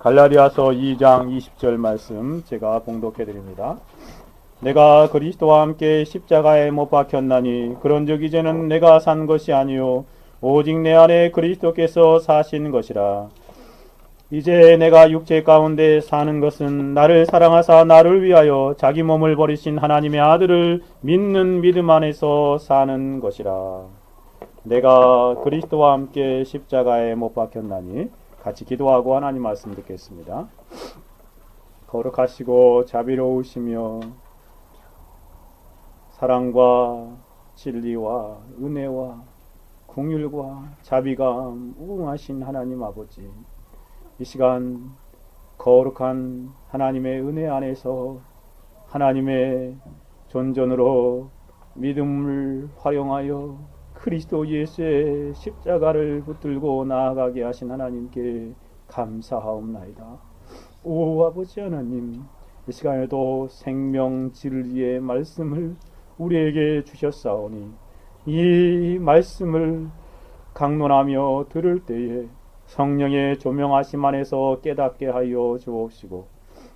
갈라디아서 2장 20절 말씀 제가 봉독해 드립니다. 내가 그리스도와 함께 십자가에 못 박혔나니 그런즉 이제는 내가 산 것이 아니요 오직 내 안에 그리스도께서 사신 것이라. 이제 내가 육체 가운데 사는 것은 나를 사랑하사 나를 위하여 자기 몸을 버리신 하나님의 아들을 믿는 믿음 안에서 사는 것이라. 내가 그리스도와 함께 십자가에 못 박혔나니. 같이 기도하고 하나님 말씀 듣겠습니다. 거룩하시고 자비로우시며 사랑과 진리와 은혜와 긍휼과 자비가 무궁하신 하나님 아버지, 이 시간 거룩한 하나님의 은혜 안에서 하나님의 존전으로 믿음을 활용하여 그리스도 예수의 십자가를 붙들고 나아가게 하신 하나님께 감사하옵나이다. 오 아버지 하나님, 이 시간에도 생명 진리의 말씀을 우리에게 주셨사오니 이 말씀을 강론하며 들을 때에 성령의 조명하심 안에서 깨닫게 하여 주옵시고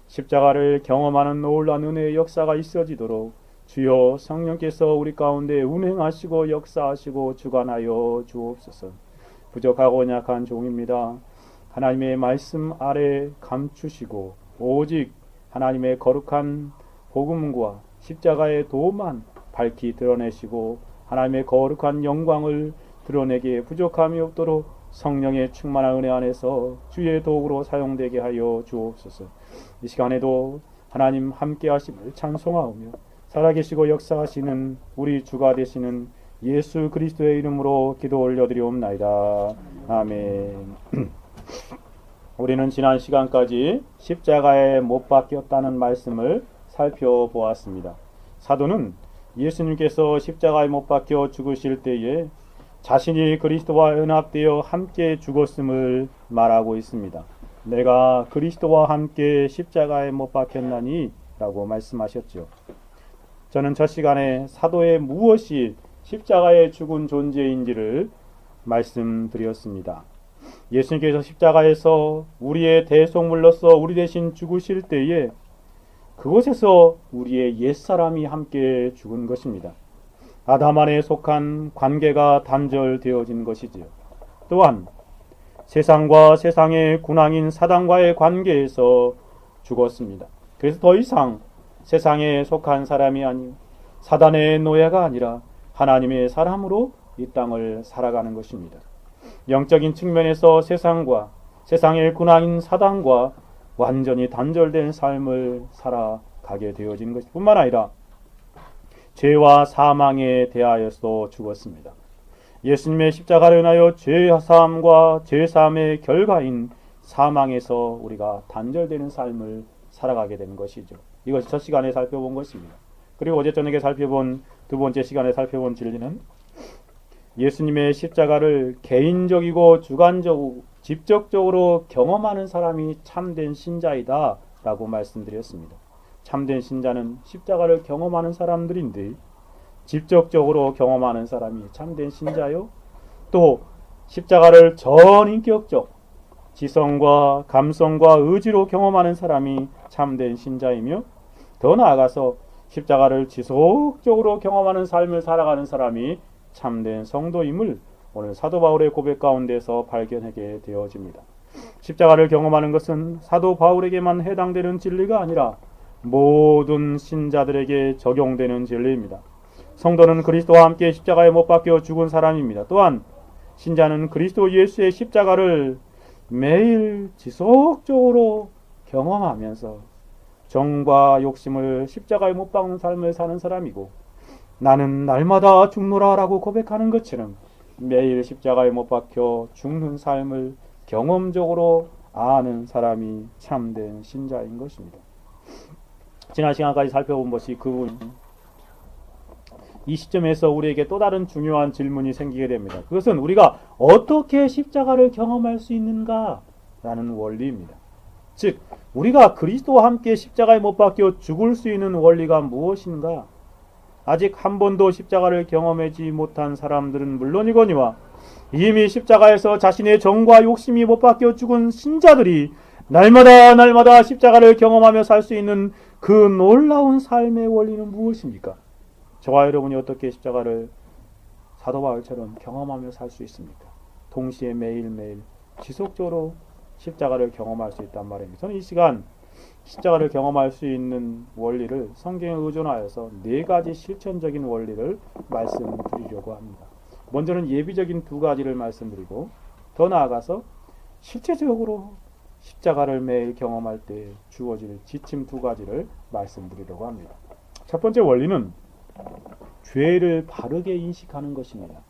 십자가를 경험하는 놀라운 은혜의 역사가 있어지도록 주여 성령께서 우리 가운데 운행하시고 역사하시고 주관하여 주옵소서. 부족하고 약한 종입니다. 하나님의 말씀 아래 감추시고 오직 하나님의 거룩한 복음과 십자가의 도만 밝히 드러내시고 하나님의 거룩한 영광을 드러내기에 부족함이 없도록 성령의 충만한 은혜 안에서 주의 도구로 사용되게 하여 주옵소서. 이 시간에도 하나님 함께 하심을 찬송하오며 살아계시고 역사하시는 우리 주가 되시는 예수 그리스도의 이름으로 기도 올려드리옵나이다. 아멘. 우리는 지난 시간까지 십자가에 못 박혔다는 말씀을 살펴보았습니다. 사도는 예수님께서 십자가에 못 박혀 죽으실 때에 자신이 그리스도와 연합되어 함께 죽었음을 말하고 있습니다. 내가 그리스도와 함께 십자가에 못 박혔나니 라고 말씀하셨죠. 저는 첫 시간에 사도의 무엇이 십자가에 죽은 존재인지를 말씀드렸습니다. 예수님께서 십자가에서 우리의 대속물로서 우리 대신 죽으실 때에 그곳에서 우리의 옛사람이 함께 죽은 것입니다. 아담 안에 속한 관계가 단절되어진 것이지요. 또한 세상과 세상의 군왕인 사단과의 관계에서 죽었습니다. 그래서 더 이상 세상에 속한 사람이 아니요 사단의 노예가 아니라 하나님의 사람으로 이 땅을 살아가는 것입니다. 영적인 측면에서 세상과 세상의 군왕인 사단과 완전히 단절된 삶을 살아가게 되어진 것일 뿐만 아니라 죄와 사망에 대하여서 죽었습니다. 예수님의 십자가를 인하여 죄사함과 죄사함의 결과인 사망에서 우리가 단절되는 삶을 살아가게 되는 것이죠. 이것이 첫 시간에 살펴본 것입니다. 그리고 어제 저녁에 살펴본 두 번째 시간에 살펴본 진리는 예수님의 십자가를 개인적이고 주관적이고 직접적으로 경험하는 사람이 참된 신자이다 라고 말씀드렸습니다. 참된 신자는 십자가를 경험하는 사람들인데 직접적으로 경험하는 사람이 참된 신자요, 또 십자가를 전인격적 지성과 감성과 의지로 경험하는 사람이 참된 신자이며, 더 나아가서 십자가를 지속적으로 경험하는 삶을 살아가는 사람이 참된 성도임을 오늘 사도 바울의 고백 가운데서 발견하게 되어집니다. 십자가를 경험하는 것은 사도 바울에게만 해당되는 진리가 아니라 모든 신자들에게 적용되는 진리입니다. 성도는 그리스도와 함께 십자가에 못 박혀 죽은 사람입니다. 또한 신자는 그리스도 예수의 십자가를 매일 지속적으로 경험하면서 정과 욕심을 십자가에 못 박는 삶을 사는 사람이고, 나는 날마다 죽노라 라고 고백하는 것처럼 매일 십자가에 못 박혀 죽는 삶을 경험적으로 아는 사람이 참된 신자인 것입니다. 지난 시간까지 살펴본 것이 이 시점에서 우리에게 또 다른 중요한 질문이 생기게 됩니다. 그것은 우리가 어떻게 십자가를 경험할 수 있는가 라는 원리입니다. 즉 우리가 그리스도와 함께 십자가에 못 박혀 죽을 수 있는 원리가 무엇인가? 아직 한 번도 십자가를 경험하지 못한 사람들은 물론이거니와 이미 십자가에서 자신의 정과 욕심이 못 박혀 죽은 신자들이 날마다 십자가를 경험하며 살 수 있는 그 놀라운 삶의 원리는 무엇입니까? 저와 여러분이 어떻게 십자가를 사도 바울처럼 경험하며 살 수 있습니까? 동시에 매일매일 지속적으로 십자가를 경험할 수 있단 말입니다. 저는 이 시간 십자가를 경험할 수 있는 원리를 성경에 의존하여서 4가지 실천적인 원리를 말씀드리려고 합니다. 먼저는 예비적인 2가지를 말씀드리고 더 나아가서 실제적으로 십자가를 매일 경험할 때 주어질 지침 2가지를 말씀드리려고 합니다. 첫 번째 원리는 죄를 바르게 인식하는 것입니다.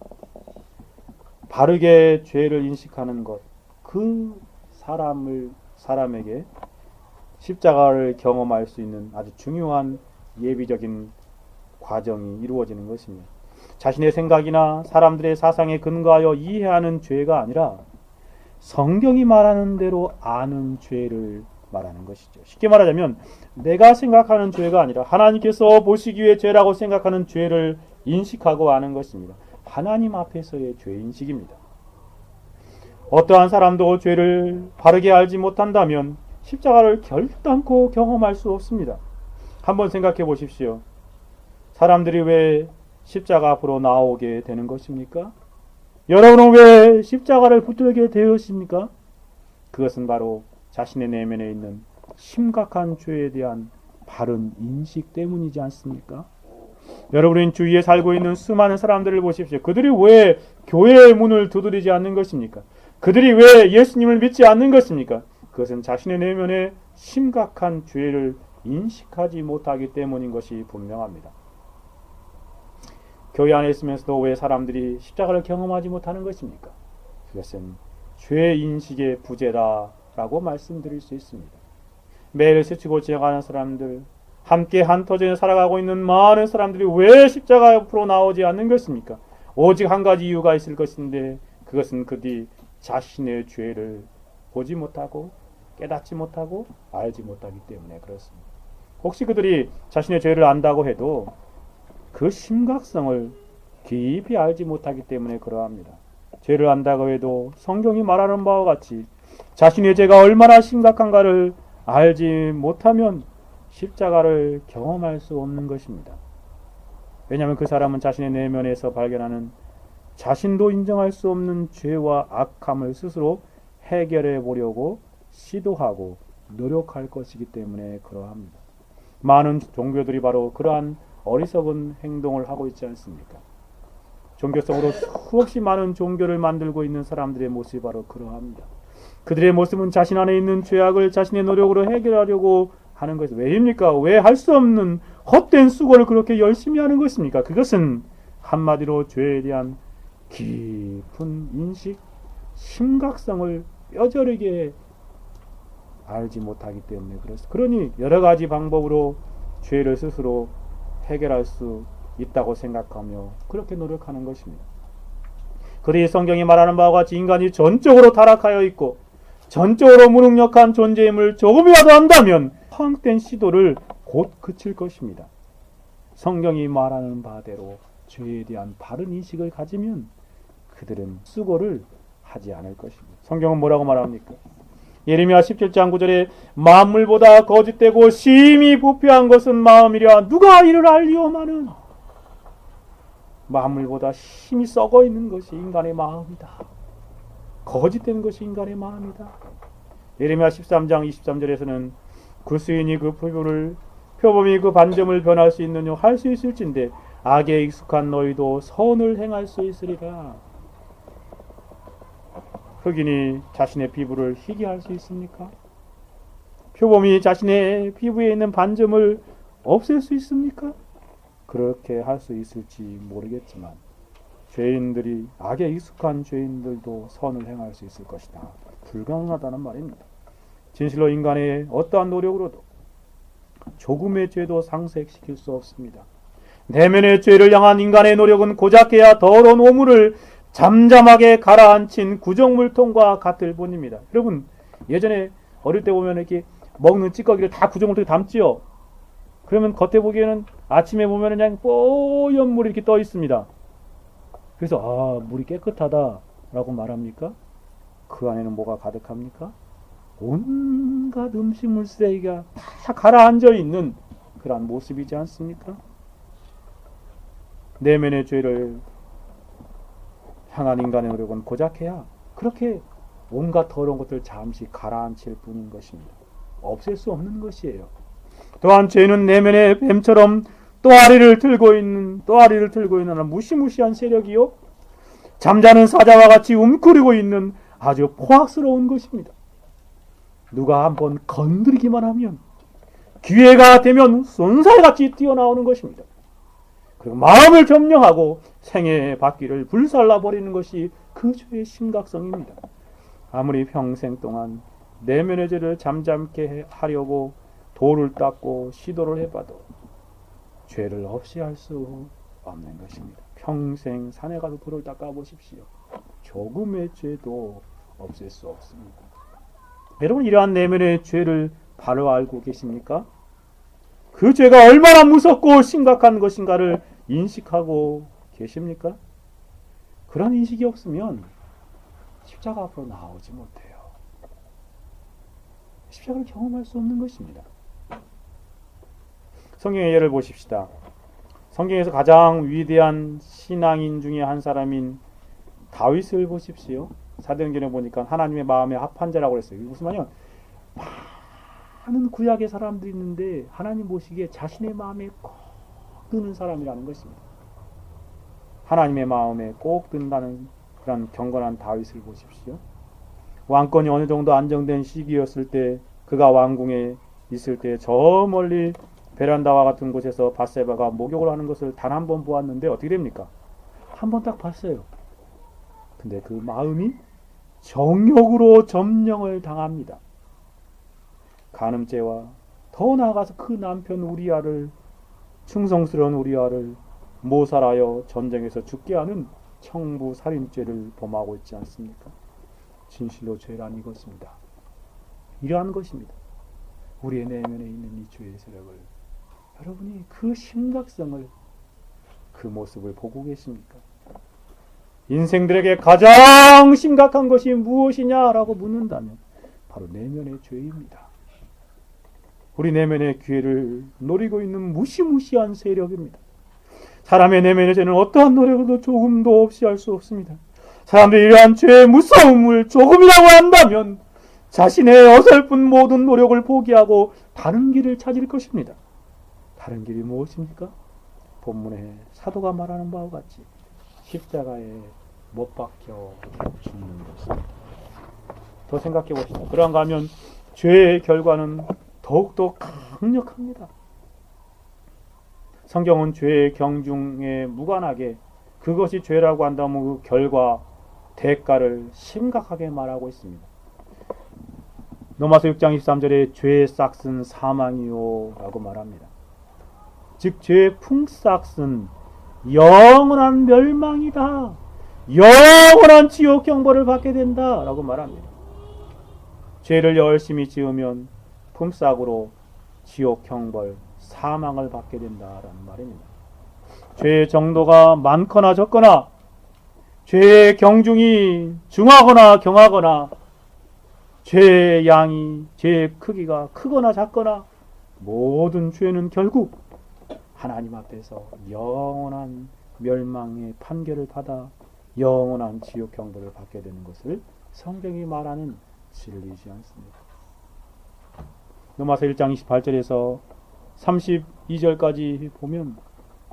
바르게 죄를 인식하는 것, 그 사람에게 십자가를 경험할 수 있는 아주 중요한 예비적인 과정이 이루어지는 것입니다. 자신의 생각이나 사람들의 사상에 근거하여 이해하는 죄가 아니라 성경이 말하는 대로 아는 죄를 말하는 것이죠. 쉽게 말하자면 내가 생각하는 죄가 아니라 하나님께서 보시기에 죄라고 생각하는 죄를 인식하고 아는 것입니다. 하나님 앞에서의 죄인식입니다. 어떠한 사람도 죄를 바르게 알지 못한다면 십자가를 결단코 경험할 수 없습니다. 한번 생각해 보십시오. 사람들이 왜 십자가 앞으로 나오게 되는 것입니까? 여러분은 왜 십자가를 붙들게 되었습니까? 그것은 바로 자신의 내면에 있는 심각한 죄에 대한 바른 인식 때문이지 않습니까? 여러분은 주위에 살고 있는 수많은 사람들을 보십시오. 그들이 왜 교회의 문을 두드리지 않는 것입니까? 그들이 왜 예수님을 믿지 않는 것입니까? 그것은 자신의 내면에 심각한 죄를 인식하지 못하기 때문인 것이 분명합니다. 교회 안에 있으면서도 왜 사람들이 십자가를 경험하지 못하는 것입니까? 그것은 죄인식의 부재라고 말씀드릴 수 있습니다. 매일 스치고 지나가는 사람들, 함께 한 터전에 살아가고 있는 많은 사람들이 왜 십자가 앞으로 나오지 않는 것입니까? 오직 한 가지 이유가 있을 것인데 그것은 그들이 자신의 죄를 보지 못하고 깨닫지 못하고 알지 못하기 때문에 그렇습니다. 혹시 그들이 자신의 죄를 안다고 해도 그 심각성을 깊이 알지 못하기 때문에 그러합니다. 죄를 안다고 해도 성경이 말하는 바와 같이 자신의 죄가 얼마나 심각한가를 알지 못하면 십자가를 경험할 수 없는 것입니다. 왜냐하면 그 사람은 자신의 내면에서 발견하는 자신도 인정할 수 없는 죄와 악함을 스스로 해결해 보려고 시도하고 노력할 것이기 때문에 그러합니다. 많은 종교들이 바로 그러한 어리석은 행동을 하고 있지 않습니까? 종교성으로 수없이 많은 종교를 만들고 있는 사람들의 모습이 바로 그러합니다. 그들의 모습은 자신 안에 있는 죄악을 자신의 노력으로 해결하려고 하는 것이 왜입니까? 왜 할 수 없는 헛된 수고를 그렇게 열심히 하는 것입니까? 그것은 한마디로 죄에 대한 깊은 인식, 심각성을 뼈저리게 알지 못하기 때문에 그렇습니다. 그러니 여러 가지 방법으로 죄를 스스로 해결할 수 있다고 생각하며 그렇게 노력하는 것입니다. 그러니 성경이 말하는 바와 같이 인간이 전적으로 타락하여 있고 전적으로 무능력한 존재임을 조금이라도 안다면 허황된 시도를 곧 그칠 것입니다. 성경이 말하는 바대로 죄에 대한 바른 인식을 가지면 그들은 수고를 하지 않을 것입니다. 성경은 뭐라고 말합니까? 예레미야 17장 9절에 만물보다 거짓되고 심히 부패한 것은 마음이랴 누가 이를 알리오마는. 만물보다 심히 썩어 있는 것이 인간의 마음이다. 거짓된 것이 인간의 마음이다. 예레미야 13장 23절에서는 그 수인이 그 표범이 그 반점을 변할 수 있느냐 할 수 있을진데 악에 익숙한 너희도 선을 행할 수 있으리라. 흑인이 자신의 피부를 희게 할 수 있습니까? 표범이 자신의 피부에 있는 반점을 없앨 수 있습니까? 그렇게 할 수 있을지 모르겠지만 죄인들이 악에 익숙한 죄인들도 선을 행할 수 있을 것이다. 불가능하다는 말입니다. 진실로 인간의 어떠한 노력으로도 조금의 죄도 상쇄시킬 수 없습니다. 내면의 죄를 향한 인간의 노력은 고작해야 더러운 오물을 잠잠하게 가라앉힌 구정물통과 같을 뿐입니다. 여러분 예전에 어릴 때 보면 이렇게 먹는 찌꺼기를 다 구정물통에 담지요. 그러면 겉에 보기에는 아침에 보면 그냥 뽀얀 물이 이렇게 떠 있습니다. 그래서 물이 깨끗하다라고 말합니까? 그 안에는 뭐가 가득합니까? 온갖 음식물 쓰레기가 다 가라앉아 있는 그러한 모습이지 않습니까? 내면의 죄를 향한 인간의 노력은 고작 해야 그렇게 온갖 더러운 것들 잠시 가라앉힐 뿐인 것입니다. 없앨 수 없는 것이에요. 또한 죄는 내면의 뱀처럼 또아리를 들고 있는 무시무시한 세력이요, 잠자는 사자와 같이 움츠리고 있는 아주 포악스러운 것입니다. 누가 한번 건드리기만 하면 기회가 되면 쏜살같이 뛰어나오는 것입니다. 그리고 마음을 점령하고 생애의 바퀴를 불살라버리는 것이 그 죄의 심각성입니다. 아무리 평생 동안 내면의 죄를 잠잠케 하려고 돌을 닦고 시도를 해봐도 죄를 없이 할 수 없는 것입니다. 평생 산에 가서 돌을 닦아 보십시오. 조금의 죄도 없앨 수 없습니다. 여러분, 이러한 내면의 죄를 바로 알고 계십니까? 그 죄가 얼마나 무섭고 심각한 것인가를 인식하고 계십니까? 그런 인식이 없으면 십자가 앞으로 나오지 못해요. 십자가를 경험할 수 없는 것입니다. 성경의 예를 보십시다. 성경에서 가장 위대한 신앙인 중에 한 사람인 다윗을 보십시오. 사도행전에 보니까 하나님의 마음에 합한 자라고 했어요. 이게 무슨 말이냐? 많은 구약의 사람들이 있는데 하나님 보시기에 자신의 마음에 꼭 드는 사람이라는 것입니다. 하나님의 마음에 꼭 든다는 그런 경건한 다윗을 보십시오. 왕권이 어느 정도 안정된 시기였을 때, 그가 왕궁에 있을 때 저 멀리 베란다와 같은 곳에서 밧세바가 목욕을 하는 것을 단 한 번 보았는데 어떻게 됩니까? 한 번 딱 봤어요. 근데 그 마음이 정욕으로 점령을 당합니다. 간음죄와 더 나아가서 그 남편 우리아를, 충성스러운 우리아를 모살하여 전쟁에서 죽게 하는 청부살인죄를 범하고 있지 않습니까? 진실로 죄란 이것입니다. 이러한 것입니다. 우리의 내면에 있는 이 죄의 세력을, 여러분이 그 심각성을, 그 모습을 보고 계십니까? 인생들에게 가장 심각한 것이 무엇이냐라고 묻는다면 바로 내면의 죄입니다. 우리 내면의 기회를 노리고 있는 무시무시한 세력입니다. 사람의 내면의 죄는 어떠한 노력으로도 조금도 없이 할 수 없습니다. 사람들이 이러한 죄의 무서움을 조금이라고 안다면 자신의 어설픈 모든 노력을 포기하고 다른 길을 찾을 것입니다. 다른 길이 무엇입니까? 본문에 사도가 말하는 바와 같이 십자가에 못 박혀 죽는 것입니다. 더 생각해 봅시다. 그런가 하면 죄의 결과는 더욱더 강력합니다. 성경은 죄의 경중에 무관하게 그것이 죄라고 한다면 그 결과, 대가를 심각하게 말하고 있습니다. 로마서 6장 23절에 죄의 싹은 사망이요 라고 말합니다. 즉 죄의 풍싹은 영원한 멸망이다, 영원한 지옥 형벌을 받게 된다 라고 말합니다. 죄를 열심히 지으면 품삯으로 지옥 형벌, 사망을 받게 된다라는 말입니다. 죄의 정도가 많거나 적거나, 죄의 경중이 중하거나 경하거나, 죄의 양이, 죄의 크기가 크거나 작거나, 모든 죄는 결국 하나님 앞에서 영원한 멸망의 판결을 받아 영원한 지옥 형벌을 받게 되는 것을 성경이 말하는 진리이지 않습니까? 로마서 1장 28절에서 32절까지 보면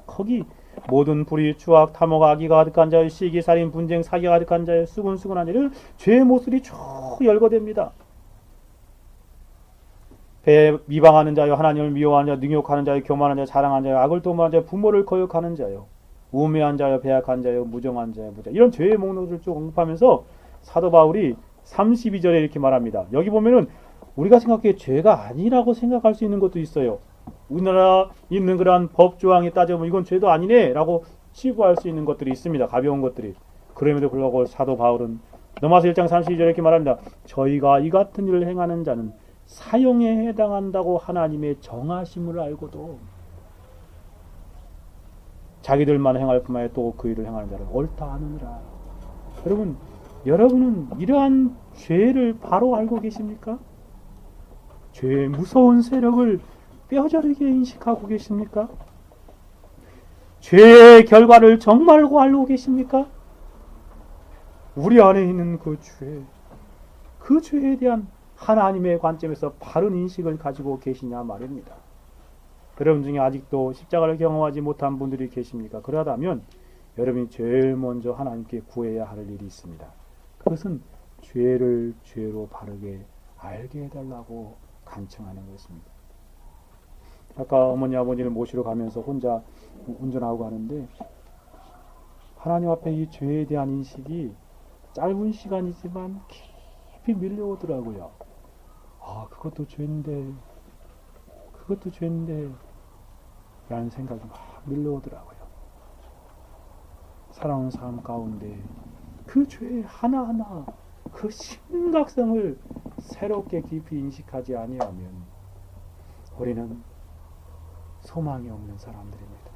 거기 모든 불의, 추악, 탐욕, 악의가 가득한 자여, 시기, 살인, 분쟁, 사기가 가득한 자여, 수군수군한 자를 죄의 모습이 쭉 열거됩니다. 배 미방하는 자여, 하나님을 미워하는 자, 능욕하는 자여, 교만하는 자여, 자랑하는 자여, 악을 도모하는 자여, 부모를 거역하는 자여, 우매한 자여, 배약한 자여, 무정한 자여, 부자, 이런 죄의 목록을 쭉 언급하면서 사도 바울이 32절에 이렇게 말합니다. 여기 보면은 우리가 생각해 죄가 아니라고 생각할 수 있는 것도 있어요. 우리나라 있는 그러한 법 조항에 따져보면 이건 죄도 아니네 라고 치부할 수 있는 것들이 있습니다. 가벼운 것들이. 그럼에도 불구하고 사도 바울은 로마서 1장 32절에 이렇게 말합니다. 저희가 이 같은 일을 행하는 자는 사형에 해당한다고 하나님의 정하심을 알고도 자기들만 행할 뿐만 아니라 또 그 일을 행하는 자를 옳다 하느니라. 여러분은 이러한 죄를 바로 알고 계십니까? 죄의 무서운 세력을 뼈저리게 인식하고 계십니까? 죄의 결과를 정말로 알고 계십니까? 우리 안에 있는 그 죄에 대한 하나님의 관점에서 바른 인식을 가지고 계시냐 말입니다. 여러분 중에 아직도 십자가를 경험하지 못한 분들이 계십니까? 그러다면 여러분이 제일 먼저 하나님께 구해야 할 일이 있습니다. 그것은 죄를 죄로 바르게 알게 해달라고 간청하는 것입니다. 아까 어머니 아버지를 모시러 가면서 혼자 운전하고 가는데 하나님 앞에 이 죄에 대한 인식이 짧은 시간이지만 깊이 밀려오더라고요. 그것도 죄인데 라는 생각이 막 밀려오더라고요. 살아오는 삶 가운데 그 죄 하나하나 그 심각성을 새롭게 깊이 인식하지 아니하면 우리는 소망이 없는 사람들입니다.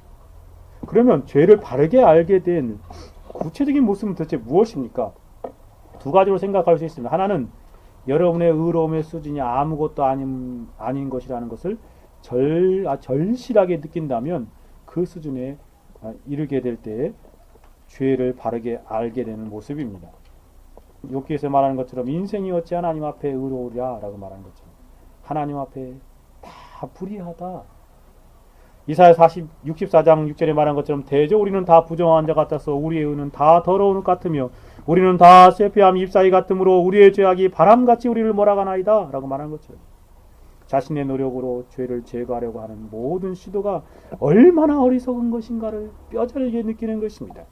그러면 죄를 바르게 알게 된 구체적인 모습은 도대체 무엇입니까? 두 가지로 생각할 수 있습니다. 하나는 여러분의 의로움의 수준이 아무것도 아닌 것이라는 것을 절실하게 느낀다면 그 수준에 이르게 될 때에 죄를 바르게 알게 되는 모습입니다. 욥기에서 말하는 것처럼 인생이 어찌 하나님 앞에 의로우랴 라고 말하는 것처럼 하나님 앞에 다 불의하다. 이사야 64장 6절에 말한 것처럼 대저 우리는 다 부정한 자 같아서 우리의 의는 다 더러운 것 같으며 우리는 다 쇠폐함 잎사귀 같으므로 우리의 죄악이 바람같이 우리를 몰아가나이다 라고 말한 것처럼 자신의 노력으로 죄를 제거하려고 하는 모든 시도가 얼마나 어리석은 것인가를 뼈저리게 느끼는 것입니다.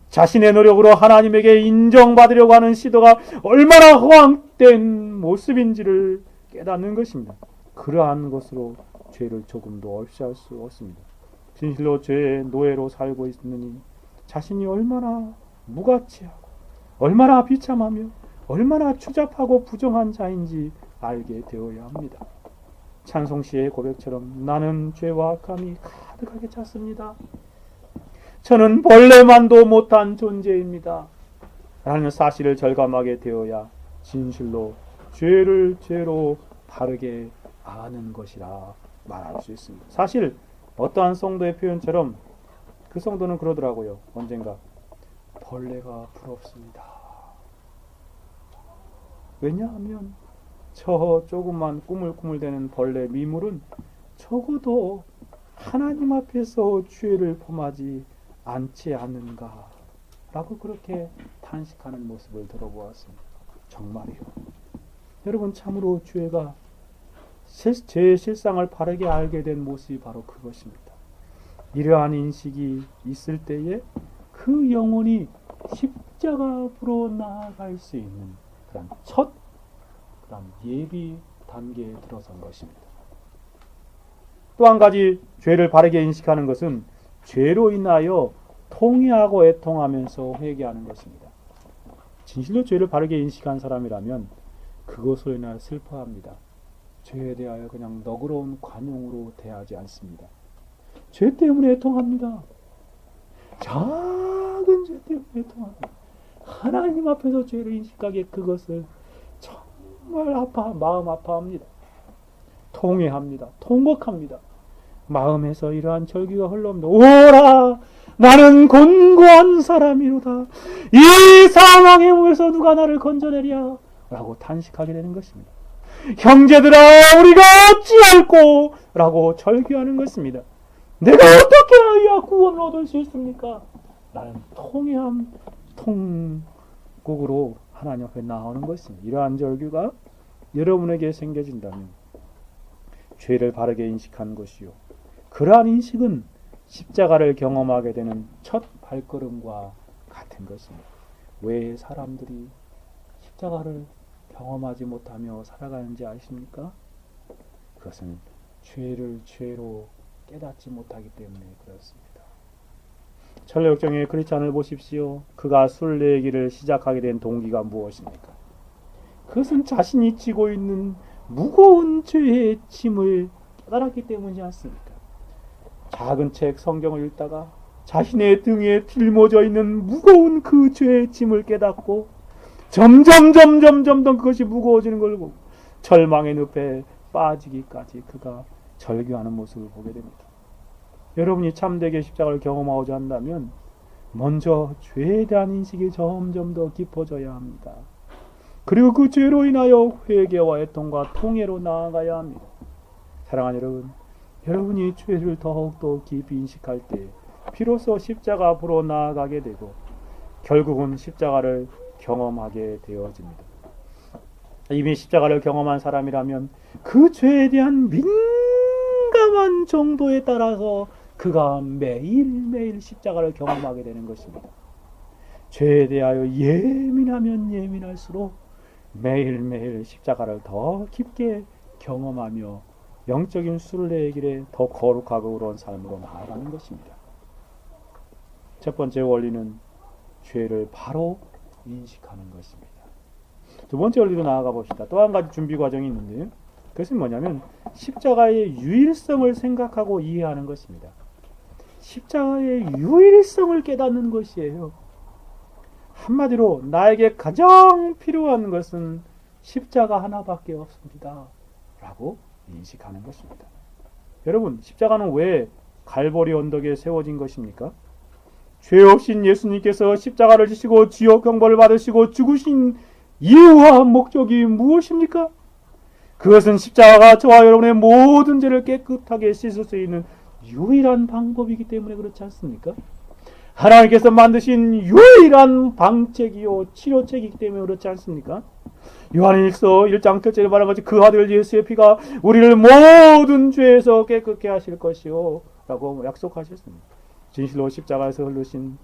자신의 노력으로 하나님에게 인정받으려고 하는 시도가 얼마나 허황된 모습인지를 깨닫는 것입니다. 그러한 것으로 죄를 조금도 없이할 수 없습니다. 진실로 죄의 노예로 살고 있느니 자신이 얼마나 무가치하고 얼마나 비참하며 얼마나 추잡하고 부정한 자인지 알게 되어야 합니다. 찬송시의 고백처럼 나는 죄와 악함이 가득하게 찼습니다. 저는 벌레만도 못한 존재입니다. 라는 사실을 절감하게 되어야 진실로 죄를 죄로 바르게 아는 것이라 말할 수 있습니다. 사실 어떠한 성도의 표현처럼 그 성도는 그러더라고요. 언젠가 벌레가 부럽습니다. 왜냐하면 저 조금만 꾸물꾸물대는 벌레 미물은 적어도 하나님 앞에서 죄를 범하지 않지 않는가 라고 그렇게 탄식하는 모습을 들어보았습니다. 정말이요. 여러분 참으로 죄의 실상을 바르게 알게 된 모습이 바로 그것입니다. 이러한 인식이 있을 때에 그 영혼이 십자가 앞으로 나아갈 수 있는 그런 예비 단계에 들어선 것입니다. 또 한 가지 죄를 바르게 인식하는 것은 죄로 인하여 통회하고 애통하면서 회개하는 것입니다. 진실로 죄를 바르게 인식한 사람이라면 그것으로 인하여 슬퍼합니다. 죄에 대하여 그냥 너그러운 관용으로 대하지 않습니다. 죄 때문에 애통합니다. 작은 죄 때문에 애통합니다. 하나님 앞에서 죄를 인식하기에 그것을 정말 마음 아파합니다. 통회합니다. 통곡합니다. 마음에서 이러한 절규가 흘러옵니다. 오라! 나는 곤고한 사람이로다. 이 상황에 모여서 누가 나를 건져내랴? 라고 탄식하게 되는 것입니다. 형제들아 우리가 어찌할꼬? 라고 절규하는 것입니다. 내가 어떻게 하여야 구원을 얻을 수 있습니까? 나는 통회함 통곡으로 하나님 앞에 나오는 것입니다. 이러한 절규가 여러분에게 생겨진다면 죄를 바르게 인식하는 것이요. 그러한 인식은 십자가를 경험하게 되는 첫 발걸음과 같은 것입니다. 왜 사람들이 십자가를 경험하지 못하며 살아가는지 아십니까? 그것은 죄를 죄로 깨닫지 못하기 때문에 그렇습니다. 천례역정의 크리스찬을 보십시오. 그가 순례기를 시작하게 된 동기가 무엇입니까? 그것은 자신이 지고 있는 무거운 죄의 짐을 깨달았기 때문이지 않습니까? 작은 책 성경을 읽다가 자신의 등에 짊어져 있는 무거운 그 죄의 짐을 깨닫고 점점 그것이 무거워지는 걸 보고 절망의 늪에 빠지기까지 그가 절규하는 모습을 보게 됩니다. 여러분이 참되게 십자가를 경험하고자 한다면 먼저 죄에 대한 인식이 점점 더 깊어져야 합니다. 그리고 그 죄로 인하여 회개와 애통과 통회로 나아가야 합니다. 사랑하는 여러분, 여러분이 죄를 더욱더 깊이 인식할 때 비로소 십자가 앞으로 나아가게 되고 결국은 십자가를 경험하게 되어집니다. 이미 십자가를 경험한 사람이라면 그 죄에 대한 민감한 정도에 따라서 그가 매일매일 십자가를 경험하게 되는 것입니다. 죄에 대하여 예민하면 예민할수록 매일매일 십자가를 더 깊게 경험하며 영적인 순례의 길에 더 거룩하고 의로운 삶으로 나아가는 것입니다. 첫 번째 원리는 죄를 바로 인식하는 것입니다. 두 번째 원리로 나아가 봅시다. 또 한 가지 준비 과정이 있는데요. 그것은 뭐냐면 십자가의 유일성을 생각하고 이해하는 것입니다. 십자가의 유일성을 깨닫는 것이에요. 한마디로 나에게 가장 필요한 것은 십자가 하나밖에 없습니다. 라고 인식하는 것입니다. 여러분, 십자가는 왜 갈보리 언덕에 세워진 것입니까? 죄 없인 예수님께서 십자가를 지시고 지옥 형벌을 받으시고 죽으신 이유와 목적이 무엇입니까? 그것은 십자가가 저와 여러분의 모든 죄를 깨끗하게 씻을 수 있는 유일한 방법이기 때문에 그렇지 않습니까? 하나님께서 만드신 유일한 방책이요 치료책이기 때문에 그렇지 않습니까? 요한일서 1장 1절에 말한 것이 그 아들 예수의 피가 우리를 모든 죄에서 깨끗게 하실 것이요 라고 약속하셨습니다. 진실로 십자가에서 흘르신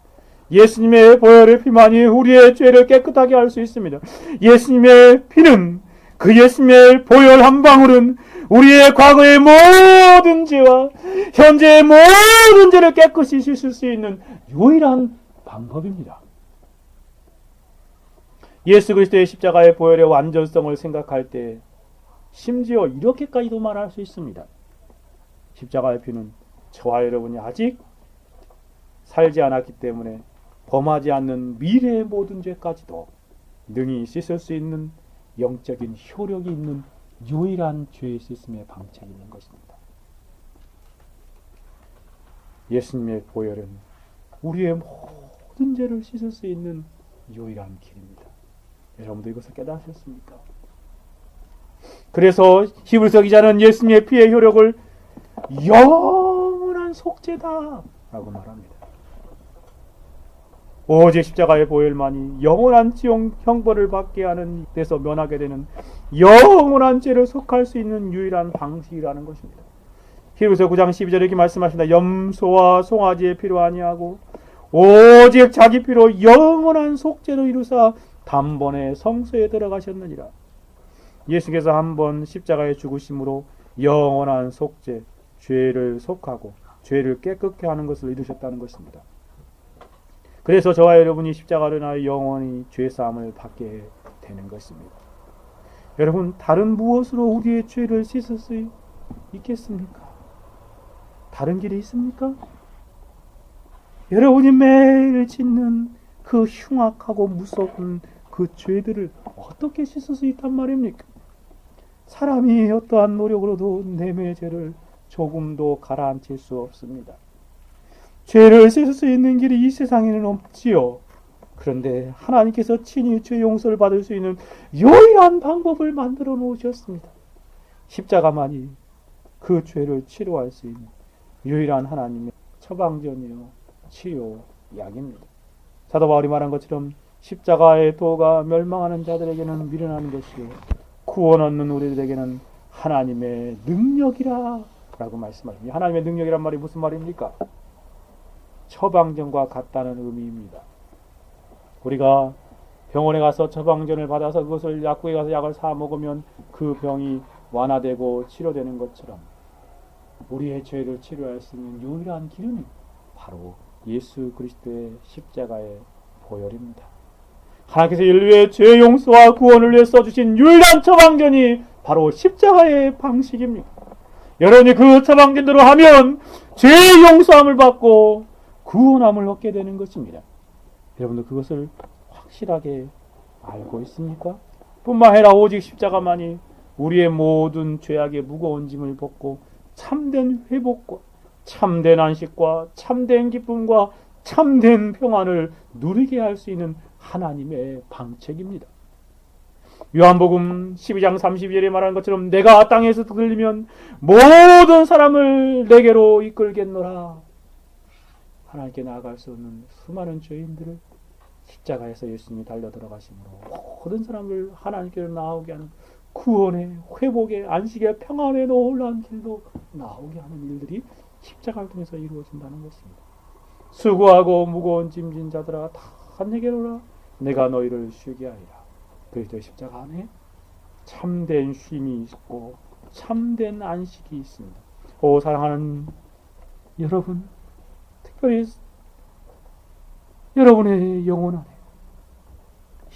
예수님의 보혈의 피만이 우리의 죄를 깨끗하게 할 수 있습니다. 예수님의 피는, 그 예수님의 보혈 한 방울은 우리의 과거의 모든 죄와 현재의 모든 죄를 깨끗이 씻을 수 있는 유일한 방법입니다. 예수 그리스도의 십자가의 보혈의 완전성을 생각할 때 심지어 이렇게까지도 말할 수 있습니다. 십자가의 피는 저와 여러분이 아직 살지 않았기 때문에 범하지 않는 미래의 모든 죄까지도 능히 씻을 수 있는 영적인 효력이 있는 유일한 죄의 씻음의 방책이 있는 것입니다. 예수님의 보혈은 우리의 모든 죄를 씻을 수 있는 유일한 길입니다. 여러분도 이것을 깨닫으셨습니까? 그래서 히브리서 기자는 예수님의 피의 효력을 영원한 속죄다 라고 말합니다. 오직 십자가의 보혈만이 영원한 지옥 형벌을 받게 하는 데서 면하게 되는 영원한 죄를 속할 수 있는 유일한 방식이라는 것입니다. 히브리서 9장 12절에 이렇게 말씀하십니다. 염소와 송아지의 피로 아니하고 오직 자기 피로 영원한 속죄로 이루사 단번에 성소에 들어가셨느니라. 예수께서 한번 십자가의 죽으심으로 영원한 속죄, 죄를 속하고 죄를 깨끗게 하는 것을 이루셨다는 것입니다. 그래서 저와 여러분이 십자가를 인하여 영원히 죄사함을 받게 되는 것입니다. 여러분, 다른 무엇으로 우리의 죄를 씻을 수 있겠습니까? 다른 길이 있습니까? 여러분이 매일 짓는 그 흉악하고 무서운 그 죄들을 어떻게 씻을 수 있단 말입니까? 사람이 어떠한 노력으로도 내면의 죄를 조금도 가라앉힐 수 없습니다. 죄를 씻을 수 있는 길이 이 세상에는 없지요. 그런데 하나님께서 친히 죄 용서를 받을 수 있는 유일한 방법을 만들어 놓으셨습니다. 십자가만이 그 죄를 치료할 수 있는 유일한 하나님의 처방전이요 치료약입니다. 사도 바울이 말한 것처럼 십자가의 도가 멸망하는 자들에게는 미련한 것이요 구원 얻는 우리들에게는 하나님의 능력이라 라고 말씀하십니다. 하나님의 능력이란 말이 무슨 말입니까? 처방전과 같다는 의미입니다. 우리가 병원에 가서 처방전을 받아서 그것을 약국에 가서 약을 사 먹으면 그 병이 완화되고 치료되는 것처럼 우리의 죄를 치료할 수 있는 유일한 길은 바로 예수 그리스도의 십자가의 보혈입니다. 하나님께서 인류의 죄 용서와 구원을 위해 써주신 유일한 처방전이 바로 십자가의 방식입니다. 여러분이 그 처방전대로 하면 죄 용서함을 받고 구원함을 얻게 되는 것입니다. 여러분도 그것을 확실하게 알고 있습니까? 뿐만 아니라 오직 십자가만이 우리의 모든 죄악의 무거운 짐을 벗고 참된 회복과 참된 안식과 참된 기쁨과 참된 평안을 누리게 할 수 있는 하나님의 방책입니다. 요한복음 12장 32절에 말하는 것처럼 내가 땅에서 들리면 모든 사람을 내게로 이끌겠노라. 하나님께 나아갈 수 없는 수많은 죄인들을 십자가에서 예수님이 달려 들어가심으로 모든 사람을 하나님께로 나오게 하는 구원의, 회복의, 안식의, 평안의 놀라운 길로 나오게 하는 일들이 십자가를 통해서 이루어진다는 것입니다. 수고하고 무거운 짐진 자들아 다 내게로 오라. 내가 너희를 쉬게 하리라. 그리스도의 십자가 안에 참된 쉼이 있고 참된 안식이 있습니다. 오 사랑하는 여러분, 특별히 여러분의 영혼 안에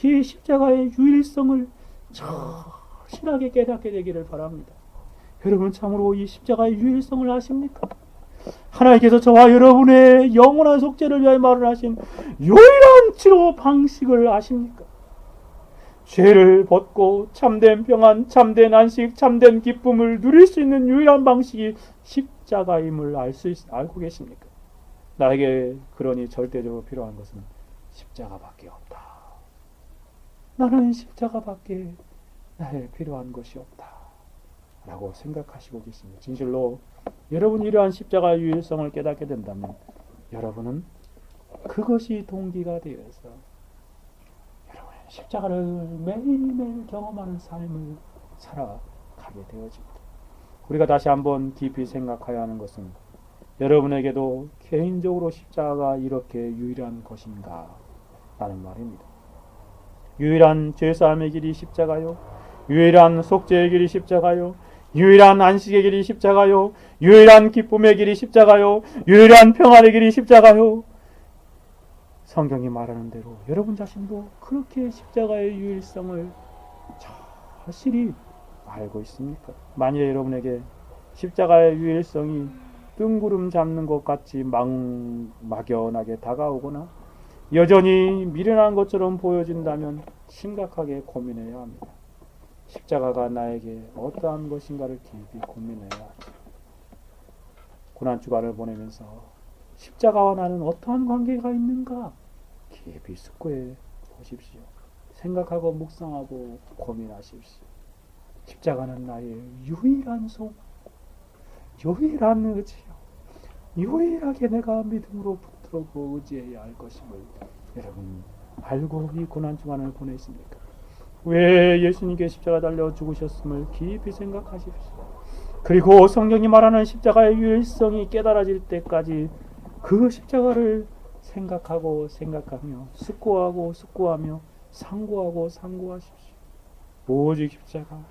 이 십자가의 유일성을 절실하게 깨닫게 되기를 바랍니다. 여러분 참으로 이 십자가의 유일성을 아십니까? 하나님께서 저와 여러분의 영원한 속죄를 위하여 마련하신 유일한 치료 방식을 아십니까? 죄를 벗고 참된 평안, 참된 안식, 참된 기쁨을 누릴 수 있는 유일한 방식이 십자가임을 알고 계십니까? 나에게 그러니 절대적으로 필요한 것은 십자가밖에 없다. 나는 십자가밖에 나에 필요한 것이 없다. 라고 생각하시고 계십니다. 진실로 여러분이 이러한 십자가의 유일성을 깨닫게 된다면 여러분은 그것이 동기가 되어서 여러분의 십자가를 매일매일 경험하는 삶을 살아가게 되어집니다. 우리가 다시 한번 깊이 생각해야 하는 것은 여러분에게도 개인적으로 십자가가 이렇게 유일한 것인가 라는 말입니다. 유일한 죄사함의 길이 십자가요, 유일한 속죄의 길이 십자가요, 유일한 안식의 길이 십자가요, 유일한 기쁨의 길이 십자가요, 유일한 평안의 길이 십자가요. 성경이 말하는 대로 여러분 자신도 그렇게 십자가의 유일성을 절실히 알고 있습니까? 만일 여러분에게 십자가의 유일성이 뜬구름 잡는 것 같이 막연하게 다가오거나 여전히 미련한 것처럼 보여진다면 심각하게 고민해야 합니다. 십자가가 나에게 어떠한 것인가를 깊이 고민해야 하죠. 고난주간을 보내면서 십자가와 나는 어떠한 관계가 있는가 깊이 숙고해 보십시오. 생각하고 묵상하고 고민하십시오. 십자가는 나의 유일한 소망, 유일한 의지요, 유일하게 내가 믿음으로 붙들고 의지해야 할 것임을 여러분 알고 이 고난주간을 보내십니까? 왜 예수님께 십자가 달려 죽으셨음을 깊이 생각하십시오. 그리고 성경이 말하는 십자가의 유일성이 깨달아질 때까지 그 십자가를 생각하고 생각하며 숙고하며 상고하고 상고하십시오. 오직 십자가,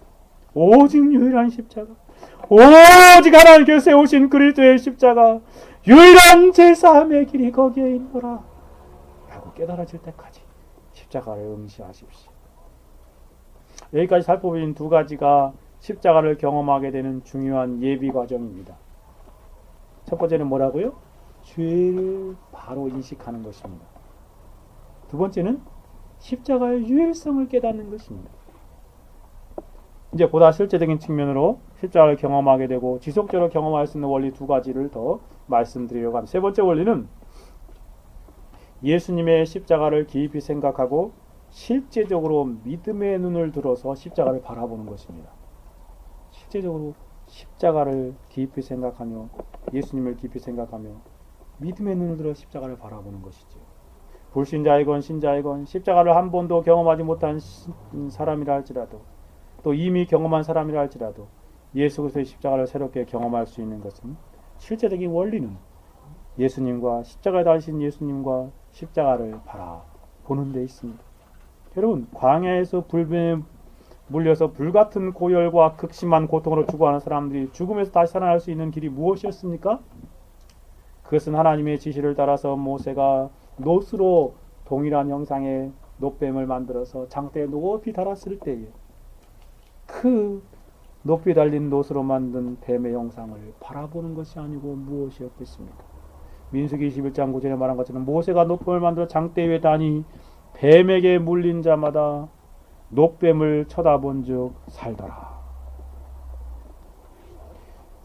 오직 유일한 십자가, 오직 하나님께서 세우신 그리스도의 십자가, 유일한 제사함의 길이 거기에 있노라 라고 깨달아질 때까지 십자가를 응시하십시오. 여기까지 살펴본 두 가지가 십자가를 경험하게 되는 중요한 예비 과정입니다. 첫 번째는 뭐라고요? 죄를 바로 인식하는 것입니다. 두 번째는 십자가의 유일성을 깨닫는 것입니다. 이제 보다 실제적인 측면으로 십자가를 경험하게 되고 지속적으로 경험할 수 있는 원리 두 가지를 더 말씀드리려고 합니다. 세 번째 원리는 예수님의 십자가를 깊이 생각하고 실제적으로 믿음의 눈을 들어서 십자가를 바라보는 것입니다. 실제적으로 십자가를 깊이 생각하며 예수님을 깊이 생각하며 믿음의 눈을 들어 십자가를 바라보는 것이죠. 불신자이건 신자이건 십자가를 한 번도 경험하지 못한 사람이라 할지라도 또 이미 경험한 사람이라 할지라도 예수 그리스도의 십자가를 새롭게 경험할 수 있는 것은 실제적인 원리는 예수님과 십자가에 달리신 예수님과 십자가를 바라보는 데 있습니다. 여러분, 광야에서 불뱀에 물려서 불같은 고열과 극심한 고통으로 죽어가는 사람들이 죽음에서 다시 살아날 수 있는 길이 무엇이었습니까? 그것은 하나님의 지시를 따라서 모세가 놋으로 동일한 형상의 놋뱀을 만들어서 장대에 높이 달았을 때에 그 높이 달린 놋으로 만든 뱀의 형상을 바라보는 것이 아니고 무엇이었겠습니까? 민수기 21장 9절에 말한 것처럼 모세가 놋뱀을 만들어 장대 위에 다니 뱀에게 물린 자마다 놋뱀을 쳐다본 즉 살더라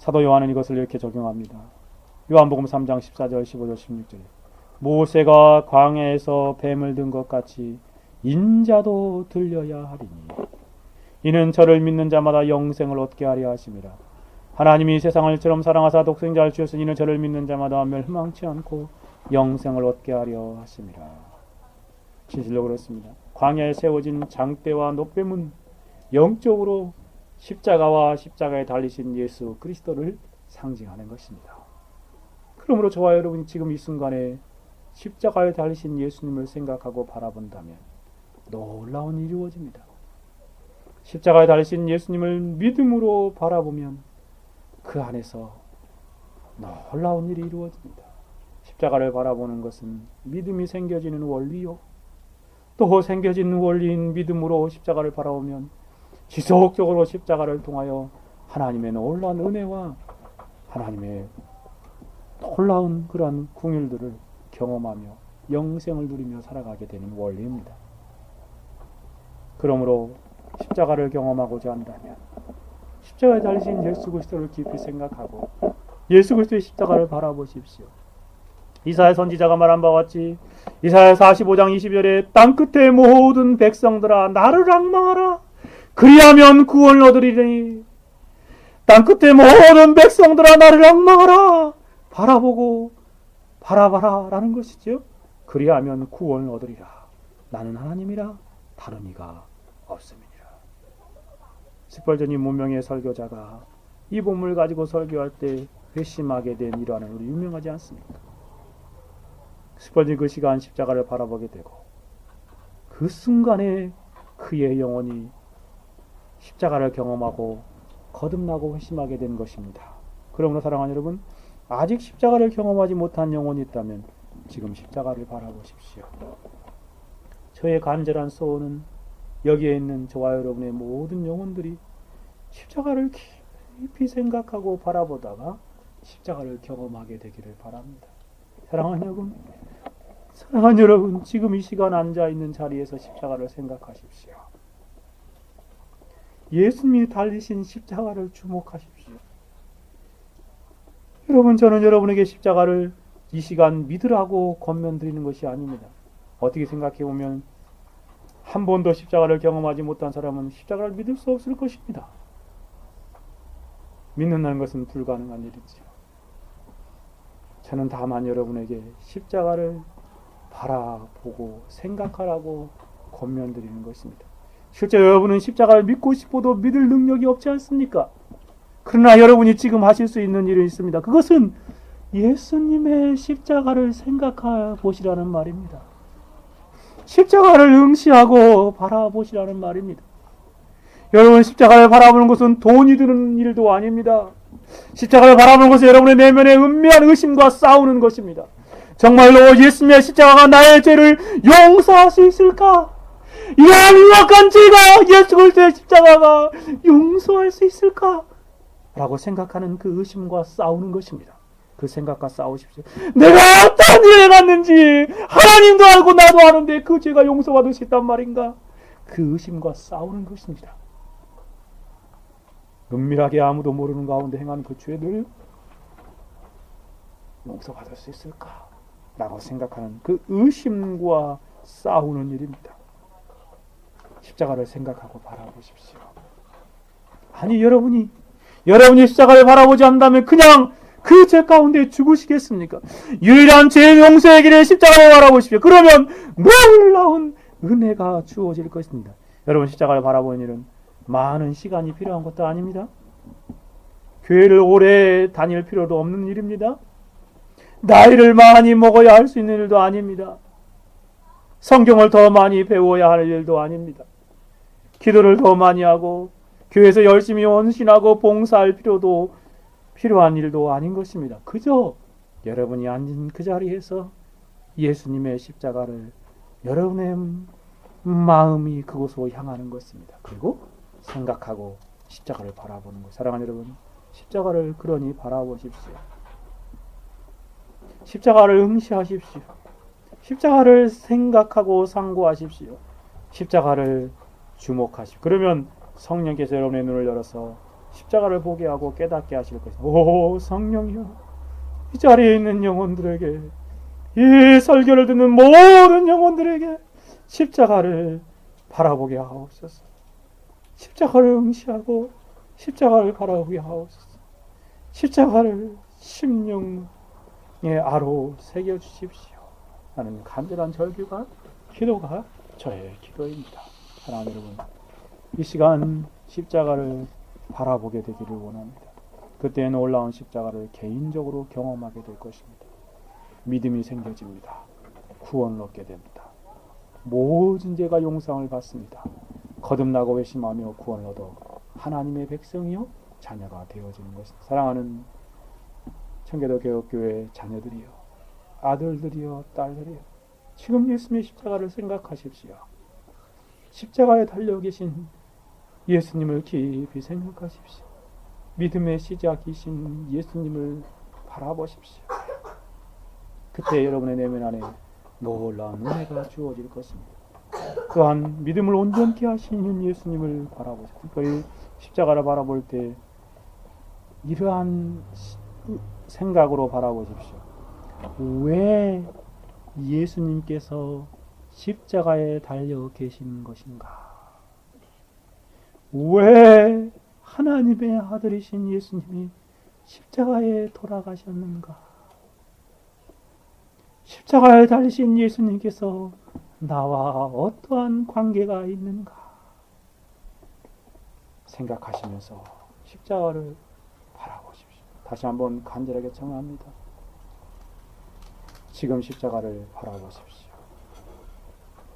사도 요한은 이것을 이렇게 적용합니다. 요한복음 3장 14절 15절 16절에 모세가 광야에서 뱀을 든 것 같이 인자도 들려야 하리니 이는 저를 믿는 자마다 영생을 얻게 하려 하심이라. 하나님이 세상을 이처럼 사랑하사 독생자를 주셨으니 이는 저를 믿는 자마다 멸망치 않고 영생을 얻게 하려 하심이라. 진실로 그렇습니다. 광야에 세워진 장대와 놋뱀은 영적으로 십자가와 십자가에 달리신 예수 그리스도를 상징하는 것입니다. 그러므로 저와 여러분이 지금 이 순간에 십자가에 달리신 예수님을 생각하고 바라본다면 놀라운 일이 이루어집니다. 십자가에 달리신 예수님을 믿음으로 바라보면 그 안에서 놀라운 일이 이루어집니다. 십자가를 바라보는 것은 믿음이 생겨지는 원리요. 또 생겨진 원리인 믿음으로 십자가를 바라보면 지속적으로 십자가를 통하여 하나님의 놀라운 은혜와 하나님의 놀라운 그러한 궁율들을 경험하며 영생을 누리며 살아가게 되는 원리입니다. 그러므로 십자가를 경험하고자 한다면 십자가에 달리신 예수 그리스도를 깊이 생각하고 예수 그리스도의 십자가를 바라보십시오. 이사야 선지자가 말한 바와 같이 이사야 45장 20절에 땅끝의 모든 백성들아 나를 앙망하라 그리하면 구원을 얻으리니. 땅끝의 모든 백성들아 나를 앙망하라 바라보고 바라봐라 라는 것이죠. 그리하면 구원을 얻으리라. 나는 하나님이라 다른 이가 없음이니라. 스펄전이 문명의 설교자가 이 본문을 가지고 설교할 때 회심하게 된 일화는 유명하지 않습니까? 스펄전이 그 시간 십자가를 바라보게 되고 그 순간에 그의 영혼이 십자가를 경험하고 거듭나고 회심하게 된 것입니다. 그러므로 사랑하는 여러분, 아직 십자가를 경험하지 못한 영혼이 있다면 지금 십자가를 바라보십시오. 저의 간절한 소원은 여기에 있는 저와 여러분의 모든 영혼들이 십자가를 깊이 생각하고 바라보다가 십자가를 경험하게 되기를 바랍니다. 사랑하는 여러분, 지금 이 시간 앉아있는 자리에서 십자가를 생각하십시오. 예수님이 달리신 십자가를 주목하십시오. 여러분, 저는 여러분에게 십자가를 이 시간 믿으라고 권면드리는 것이 아닙니다. 어떻게 생각해보면 한 번도 십자가를 경험하지 못한 사람은 십자가를 믿을 수 없을 것입니다. 믿는다는 것은 불가능한 일이지요. 저는 다만 여러분에게 십자가를 바라보고 생각하라고 권면드리는 것입니다. 실제 여러분은 십자가를 믿고 싶어도 믿을 능력이 없지 않습니까? 그러나 여러분이 지금 하실 수 있는 일이 있습니다. 그것은 예수님의 십자가를 생각해 보시라는 말입니다. 십자가를 응시하고 바라보시라는 말입니다. 여러분, 십자가를 바라보는 것은 돈이 드는 일도 아닙니다. 십자가를 바라보는 것은 여러분의 내면의 은밀한 의심과 싸우는 것입니다. 정말로 예수님의 십자가가 나의 죄를 용서할 수 있을까? 이러한 유혹한 죄가 예수 그리스도의 십자가가 용서할 수 있을까? 라고 생각하는 그 의심과 싸우는 것입니다. 그 생각과 싸우십시오. 내가 어떤 일을 해놨는지 하나님도 알고 나도 아는데 그 죄가 용서받을 수 있단 말인가? 그 의심과 싸우는 것입니다. 은밀하게 아무도 모르는 가운데 행하는 그 죄를 용서받을 수 있을까? 라고 생각하는 그 의심과 싸우는 일입니다. 십자가를 생각하고 바라보십시오. 아니, 여러분이 십자가를 바라보지 않는다면 그냥 그 죄 가운데 죽으시겠습니까? 유일한 죄 용서의 길에 십자가를 바라보십시오. 그러면 놀라운 은혜가 주어질 것입니다. 여러분, 십자가를 바라보는 일은 많은 시간이 필요한 것도 아닙니다. 교회를 오래 다닐 필요도 없는 일입니다. 나이를 많이 먹어야 할 수 있는 일도 아닙니다. 성경을 더 많이 배워야 할 일도 아닙니다. 기도를 더 많이 하고 교회에서 열심히 헌신하고 봉사할 필요한 일도 아닌 것입니다. 그저 여러분이 앉은 그 자리에서 예수님의 십자가를 여러분의 마음이 그곳으로 향하는 것입니다. 그리고 생각하고 십자가를 바라보는 것. 사랑하는 여러분, 십자가를 그러니 바라보십시오. 십자가를 응시하십시오. 십자가를 생각하고 상고하십시오. 십자가를 주목하십시오. 그러면 성령께서 여러분의 눈을 열어서 십자가를 보게 하고 깨닫게 하실 것입니다. 오 성령이여, 이 자리에 있는 영혼들에게, 이 설교를 듣는 모든 영혼들에게 십자가를 바라보게 하옵소서. 십자가를 응시하고 십자가를 바라보게 하옵소서. 십자가를 심령의 아로 새겨주십시오. 하는 간절한 절규가, 기도가 저의 기도입니다. 사랑하는 여러분, 이 시간 십자가를 바라보게 되기를 원합니다. 그때 놀라운 십자가를 개인적으로 경험하게 될 것입니다. 믿음이 생겨집니다. 구원을 얻게 됩니다. 모든 죄가 용서를 받습니다. 거듭나고 회심하며 구원을 얻어 하나님의 백성이요 자녀가 되어지는 것입니다. 사랑하는 청계도 개혁교회 자녀들이요, 아들들이요, 딸들이요, 지금 예수님의 십자가를 생각하십시오. 십자가에 달려 계신 예수님을 깊이 생각하십시오. 믿음의 시작이신 예수님을 바라보십시오. 그때 여러분의 내면 안에 놀라운 은혜가 주어질 것입니다. 또한 믿음을 온전케 하시는 예수님을 바라보십시오. 특별히 십자가를 바라볼 때 이러한 생각으로 바라보십시오. 왜 예수님께서 십자가에 달려 계신 것인가? 왜 하나님의 아들이신 예수님이 십자가에 돌아가셨는가? 십자가에 달리신 예수님께서 나와 어떠한 관계가 있는가? 생각하시면서 십자가를 바라보십시오. 다시 한번 간절하게 청합니다. 지금 십자가를 바라보십시오.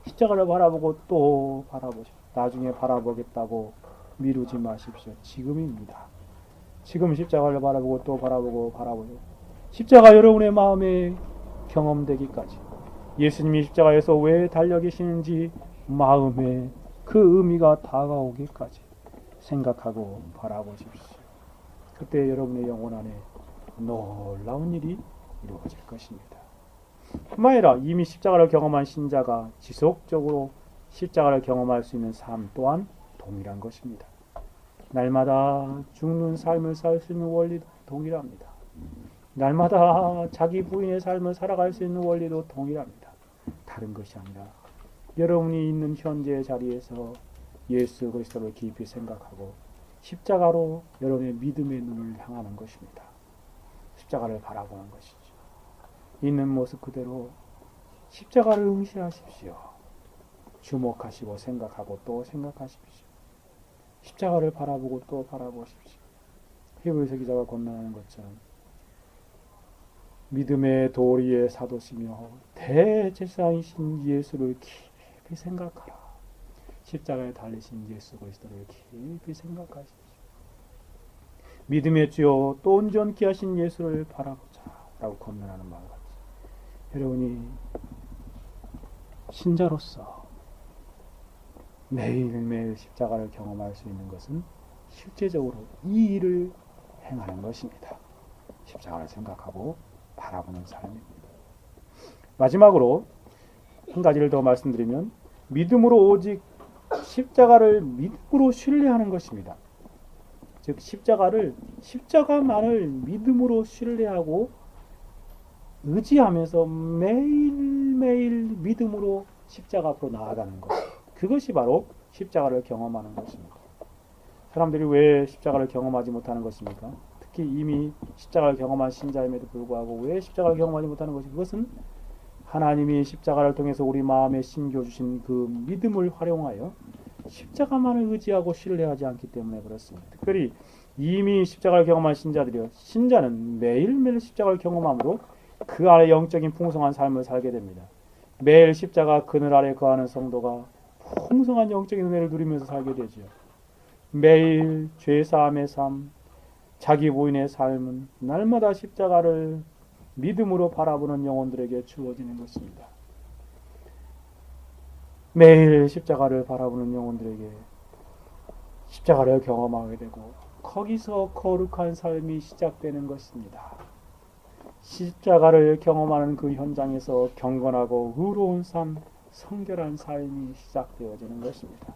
십자가를 바라보고 또 바라보십시오. 나중에 바라보겠다고 미루지 마십시오. 지금입니다. 지금 십자가를 바라보고 또 바라보십시오. 십자가 여러분의 마음에 경험되기까지, 예수님이 십자가에서 왜 달려 계시는지 마음에 그 의미가 다가오기까지 생각하고 바라보십시오. 그때 여러분의 영혼 안에 놀라운 일이 이루어질 것입니다. 뿐만 아니라 이미 십자가를 경험한 신자가 지속적으로 십자가를 경험할 수 있는 삶 또한 동일한 것입니다. 날마다 죽는 삶을 살 수 있는 원리도 동일합니다. 날마다 자기 부인의 삶을 살아갈 수 있는 원리도 동일합니다. 다른 것이 아니라 여러분이 있는 현재의 자리에서 예수 그리스도를 깊이 생각하고 십자가로 여러분의 믿음의 눈을 향하는 것입니다. 십자가를 바라보는 것이죠. 있는 모습 그대로 십자가를 응시하십시오. 주목하시고 생각하고 또 생각하십시오. 십자가를 바라보고 또 바라보십시오. 히브리서 기자가 권면하는 것처럼 믿음의 도리의 사도시며 대제사장이신 예수를 깊이 생각하라. 십자가에 달리신 예수 그리스도를 깊이 생각하십시오. 믿음의 주요 또 온전케 하신 예수를 바라보자 라고 권면하는 말 같이, 여러분이 신자로서 매일매일 십자가를 경험할 수 있는 것은 실제적으로 이 일을 행하는 것입니다. 십자가를 생각하고 바라보는 삶입니다. 마지막으로 한 가지를 더 말씀드리면, 믿음으로 오직 십자가를 믿음으로 신뢰하는 것입니다. 즉 십자가만을 믿음으로 신뢰하고 의지하면서 매일매일 믿음으로 십자가 앞으로 나아가는 것, 그것이 바로 십자가를 경험하는 것입니다. 사람들이 왜 십자가를 경험하지 못하는 것입니까? 특히 이미 십자가를 경험한 신자임에도 불구하고 왜 십자가를 경험하지 못하는 것이, 그것은 하나님이 십자가를 통해서 우리 마음에 심겨주신 그 믿음을 활용하여 십자가만을 의지하고 신뢰하지 않기 때문에 그렇습니다. 특별히 이미 십자가를 경험한 신자들이요, 신자는 매일매일 십자가를 경험함으로 그 아래 영적인 풍성한 삶을 살게 됩니다. 매일 십자가 그늘 아래 거하는 성도가 풍성한 영적인 은혜를 누리면서 살게 되죠. 매일 죄사함의 삶, 자기 부인의 삶은 날마다 십자가를 믿음으로 바라보는 영혼들에게 주어지는 것입니다. 매일 십자가를 바라보는 영혼들에게 십자가를 경험하게 되고 거기서 거룩한 삶이 시작되는 것입니다. 십자가를 경험하는 그 현장에서 경건하고 의로운 삶, 성결한 삶이 시작되어지는 것입니다.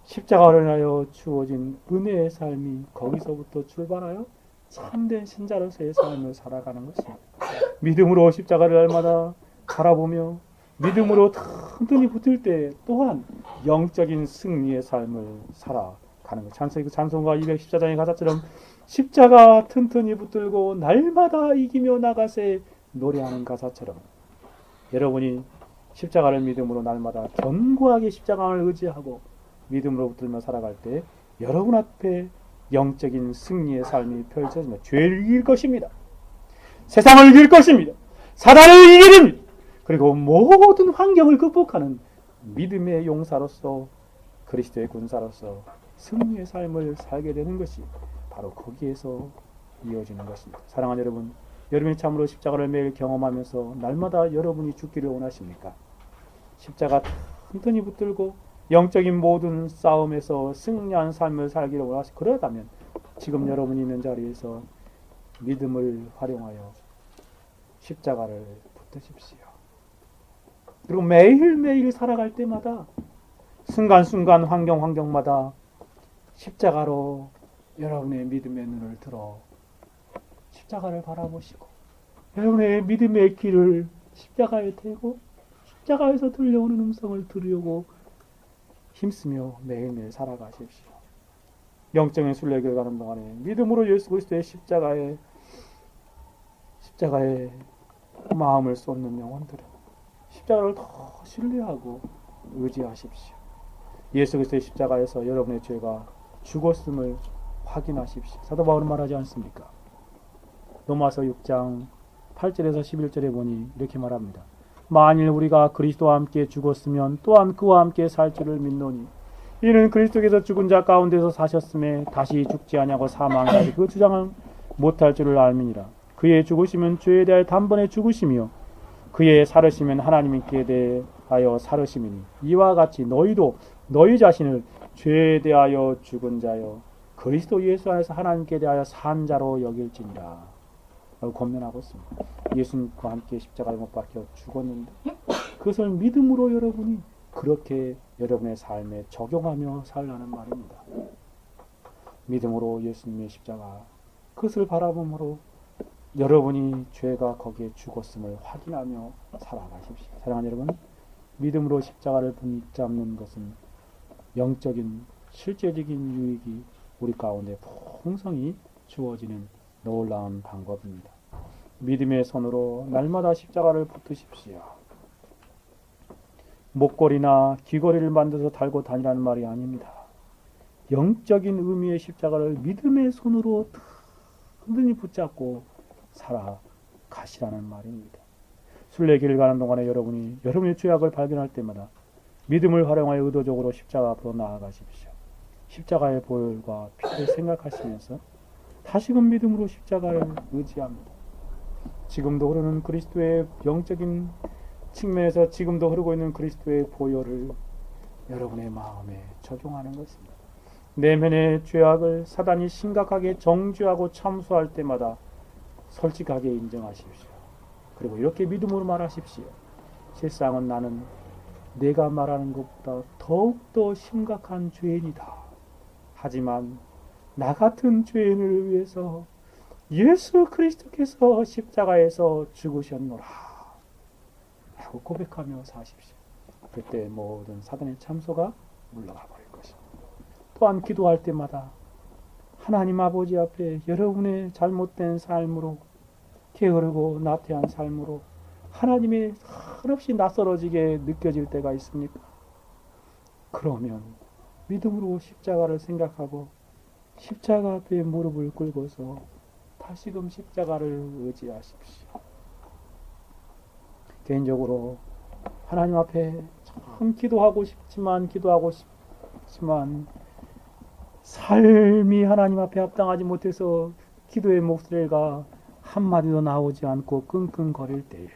십자가를 인하여 주어진 은혜의 삶이 거기서부터 출발하여 참된 신자로서의 삶을 살아가는 것입니다. 믿음으로 십자가를 날마다 바라보며 믿음으로 튼튼히 붙을 때 또한 영적인 승리의 삶을 살아가는 것. 찬송가 214장의 가사처럼 십자가 튼튼히 붙들고 날마다 이기며 나가세 노래하는 가사처럼 여러분이 십자가를 믿음으로 날마다 견고하게 십자가를 의지하고 믿음으로 붙들며 살아갈 때 여러분 앞에 영적인 승리의 삶이 펼쳐지며 죄를 이길 것입니다. 세상을 이길 것입니다. 사단을 이기립니다. 그리고 모든 환경을 극복하는 믿음의 용사로서 그리스도의 군사로서 승리의 삶을 살게 되는 것이 바로 거기에서 이어지는 것입니다. 사랑하는 여러분, 여러분이 참으로 십자가를 매일 경험하면서 날마다 여러분이 죽기를 원하십니까? 십자가 튼튼히 붙들고 영적인 모든 싸움에서 승리한 삶을 살기를 원하시고 그러다면 지금 여러분이 있는 자리에서 믿음을 활용하여 십자가를 붙드십시오. 그리고 매일매일 살아갈 때마다 순간순간 환경마다 십자가로 여러분의 믿음의 눈을 들어 십자가를 바라보시고 여러분의 믿음의 길을 십자가에 대고 십자가에서 들려오는 음성을 들으려고 힘쓰며 매일매일 살아가십시오. 영적인 순례길 가는 동안에 믿음으로 예수 그리스도의 십자가에 마음을 쏟는 영혼들은 십자가를 더 신뢰하고 의지하십시오. 예수 그리스도의 십자가에서 여러분의 죄가 죽었음을 확인하십시오. 사도 바울은 말하지 않습니까? 로마서 6장 8절에서 11절에 보니 이렇게 말합니다. 만일 우리가 그리스도와 함께 죽었으면 또한 그와 함께 살 줄을 믿노니 이는 그리스도께서 죽은 자 가운데서 사셨음에 다시 죽지 아니하고 사망까지 그 주장을 못할 줄을 알미니라. 그의 죽으심은 죄에 대하여 단번에 죽으시며 그의 살으심은 하나님께 대하여 살으심이니 이와 같이 너희도 너희 자신을 죄에 대하여 죽은 자여 그리스도 예수 안에서 하나님께 대하여 산 자로 여길지니라 라고 권면하고 있습니다. 예수님과 함께 십자가에 못 박혀 죽었는데 그것을 믿음으로 여러분이 그렇게 여러분의 삶에 적용하며 살라는 말입니다. 믿음으로 예수님의 십자가 그것을 바라봄으로 여러분이 죄가 거기에 죽었음을 확인하며 살아가십시오. 사랑하는 여러분, 믿음으로 십자가를 붙잡는 것은 영적인 실제적인 유익이 우리 가운데 풍성히 주어지는 놀라운 방법입니다. 믿음의 손으로 날마다 십자가를 붙으십시오. 목걸이나 귀걸이를 만들어서 달고 다니라는 말이 아닙니다. 영적인 의미의 십자가를 믿음의 손으로 든든히 붙잡고 살아가시라는 말입니다. 순례길을 가는 동안에 여러분의 죄악을 발견할 때마다 믿음을 활용하여 의도적으로 십자가 앞으로 나아가십시오. 십자가의 보혈과 피를 생각하시면서 다시금 믿음으로 십자가를 의지합니다. 지금도 흐르는 그리스도의 영적인 측면에서 지금도 흐르고 있는 그리스도의 보혈을 여러분의 마음에 적용하는 것입니다. 내면의 죄악을 사단이 심각하게 정죄하고 참수할 때마다 솔직하게 인정하십시오. 그리고 이렇게 믿음으로 말하십시오. 실상은 나는 내가 말하는 것보다 더욱더 심각한 죄인이다. 하지만 나 같은 죄인을 위해서 예수 그리스도께서 십자가에서 죽으셨노라 라고 고백하며 사십시오. 그때 모든 사단의 참소가 물러가 버릴 것입니다. 또한 기도할 때마다 하나님 아버지 앞에 여러분의 잘못된 삶으로 게으르고 나태한 삶으로 하나님이 한없이 낯설어지게 느껴질 때가 있습니까? 그러면 믿음으로 십자가를 생각하고 십자가 앞에 무릎을 꿇고서 다시금 십자가를 의지하십시오. 개인적으로 하나님 앞에 참 기도하고 싶지만 삶이 하나님 앞에 합당하지 못해서 기도의 목소리가 한마디도 나오지 않고 끙끙거릴 때에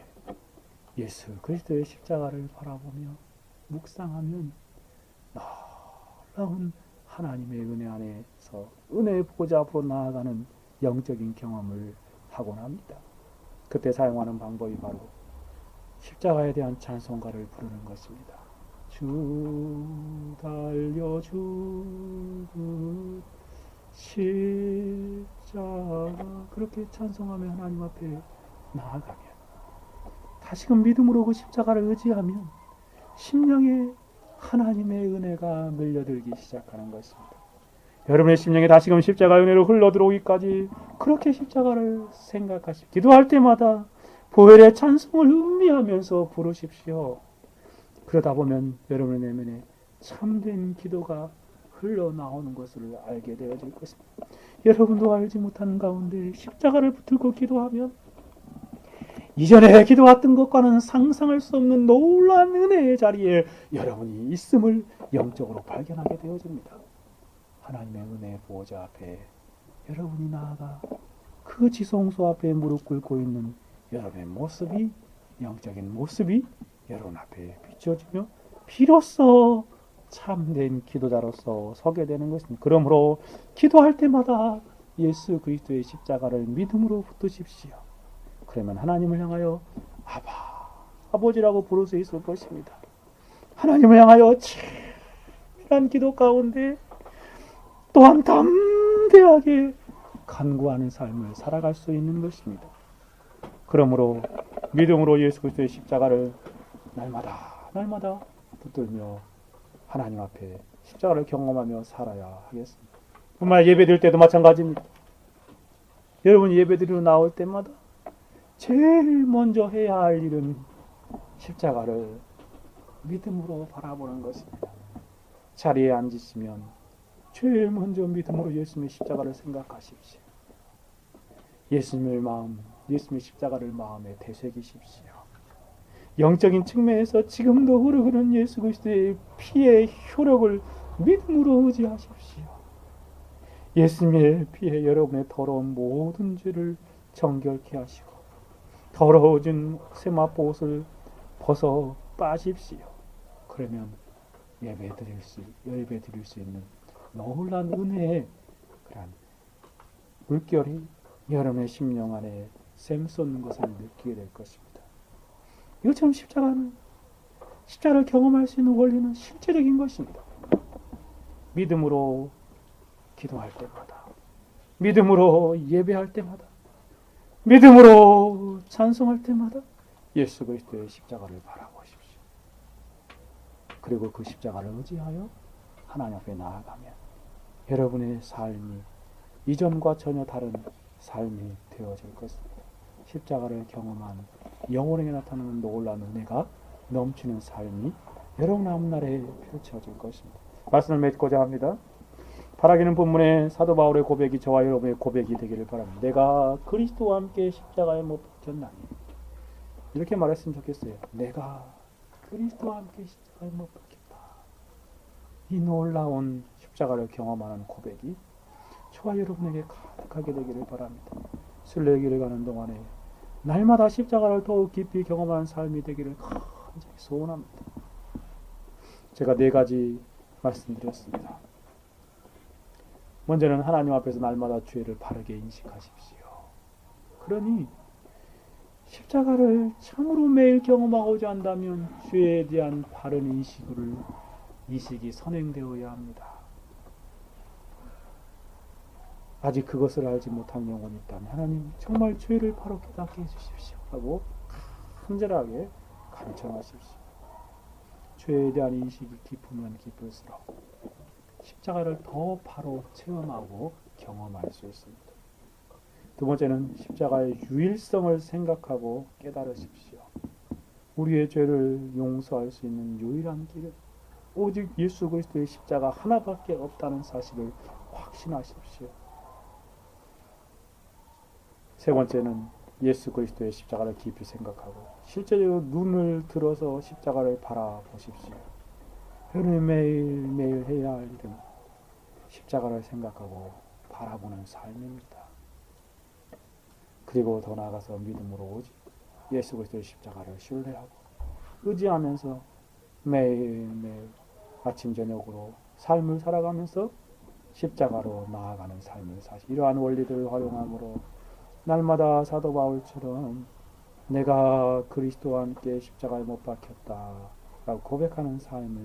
예수 그리스도의 십자가를 바라보며 묵상하면 놀라운 하나님의 은혜 안에서 은혜의 보좌 앞으로 나아가는 영적인 경험을 하곤 합니다. 그때 사용하는 방법이 바로 십자가에 대한 찬송가를 부르는 것입니다. 주 달려 죽은 십자가, 그렇게 찬송하며 하나님 앞에 나아가면, 다시금 믿음으로 그 십자가를 의지하면 심령에 하나님의 은혜가 밀려들기 시작하는 것입니다. 여러분의 심령에 다시금 십자가의 은혜로 흘러들어오기까지 그렇게 십자가를 생각하십시오. 기도할 때마다 보혈의 찬송을 음미하면서 부르십시오. 그러다 보면 여러분의 내면에 참된 기도가 흘러나오는 것을 알게 되어질 것입니다. 여러분도 알지 못하는 가운데 십자가를 붙들고 기도하면 이전에 기도했던 것과는 상상할 수 없는 놀라운 은혜의 자리에 여러분이 있음을 영적으로 발견하게 되어집니다. 하나님의 은혜의 보호자 앞에 여러분이 나아가 그 지성소 앞에 무릎 꿇고 있는 여러분의 모습이, 영적인 모습이 여러분 앞에 비춰지며 비로소 참된 기도자로서 서게 되는 것입니다. 그러므로 기도할 때마다 예수 그리스도의 십자가를 믿음으로 붙드십시오. 그러면 하나님을 향하여 아바, 아버지라고 부를 수 있을 것입니다. 하나님을 향하여 치밀한 기도 가운데 또한 담대하게 간구하는 삶을 살아갈 수 있는 것입니다. 그러므로 믿음으로 예수 그리스도의 십자가를 날마다 붙들며 하나님 앞에 십자가를 경험하며 살아야 하겠습니다. 정말 예배드릴 때도 마찬가지입니다. 여러분 예배드리러 나올 때마다 제일 먼저 해야 할 일은 십자가를 믿음으로 바라보는 것입니다. 자리에 앉으시면 제일 먼저 믿음으로 예수님의 십자가를 생각하십시오. 예수님의 십자가를 마음에 되새기십시오. 영적인 측면에서 지금도 흐르는 예수 그리스도의 피의 효력을 믿음으로 의지하십시오. 예수님의 피에 여러분의 더러운 모든 죄를 정결케 하시고 더러워진 세마포 옷을 벗어 빠십시오. 그러면 예배 드릴 수 있는 놀라운 은혜의 그런 물결이 여러분의 심령 안에 샘솟는 것을 느끼게 될 것입니다. 이것처럼 십자가를 경험할 수 있는 원리는 실제적인 것입니다. 믿음으로 기도할 때마다, 믿음으로 예배할 때마다, 믿음으로 찬송할 때마다 예수 그리스도의 십자가를 바라보십시오. 그리고 그 십자가를 의지하여 하나님 앞에 나아가면 여러분의 삶이 이전과 전혀 다른 삶이 되어질 것입니다. 십자가를 경험한 영혼에게 나타나는 놀라운 은혜가 넘치는 삶이 여러분 앞날에 펼쳐질 것입니다. 말씀을 맺고자 합니다. 바라기는 본문의 사도 바울의 고백이 저와 여러분의 고백이 되기를 바랍니다. 내가 그리스도와 함께 십자가에 못 박혔나니, 이렇게 말했으면 좋겠어요. 내가 그리스도와 함께 십자가에 못 박혔다. 이 놀라운 십자가를 경험하는 고백이 저와 여러분에게 가득하게 되기를 바랍니다. 순례길을 가는 동안에 날마다 십자가를 더욱 깊이 경험하는 삶이 되기를 간절히 소원합니다. 제가 4가지 말씀드렸습니다. 먼저는 하나님 앞에서 날마다 죄를 바르게 인식하십시오. 그러니 십자가를 참으로 매일 경험하고자 한다면 죄에 대한 바른 인식이 선행되어야 합니다. 아직 그것을 알지 못한 영혼이 있다면 하나님 정말 죄를 바로 깨닫게 해주십시오 하고 간절하게 간청하십시오. 죄에 대한 인식이 깊으면 깊을수록 십자가를 더 바로 체험하고 경험할 수 있습니다. 두 번째는 십자가의 유일성을 생각하고 깨달으십시오. 우리의 죄를 용서할 수 있는 유일한 길은 오직 예수 그리스도의 십자가 하나밖에 없다는 사실을 확신하십시오. 세 번째는 예수 그리스도의 십자가를 깊이 생각하고 실제적으로 눈을 들어서 십자가를 바라보십시오. 여러분이 매일매일 해야 할 일은 십자가를 생각하고 바라보는 삶입니다. 그리고 더 나아가서 믿음으로 오직 예수 그리스도의 십자가를 신뢰하고 의지하면서 매일매일 아침 저녁으로 삶을 살아가면서 십자가로 나아가는 삶을 사시, 이러한 원리들을 활용함으로 날마다 사도 바울처럼 내가 그리스도와 함께 십자가에 못 박혔다 라고 고백하는 삶을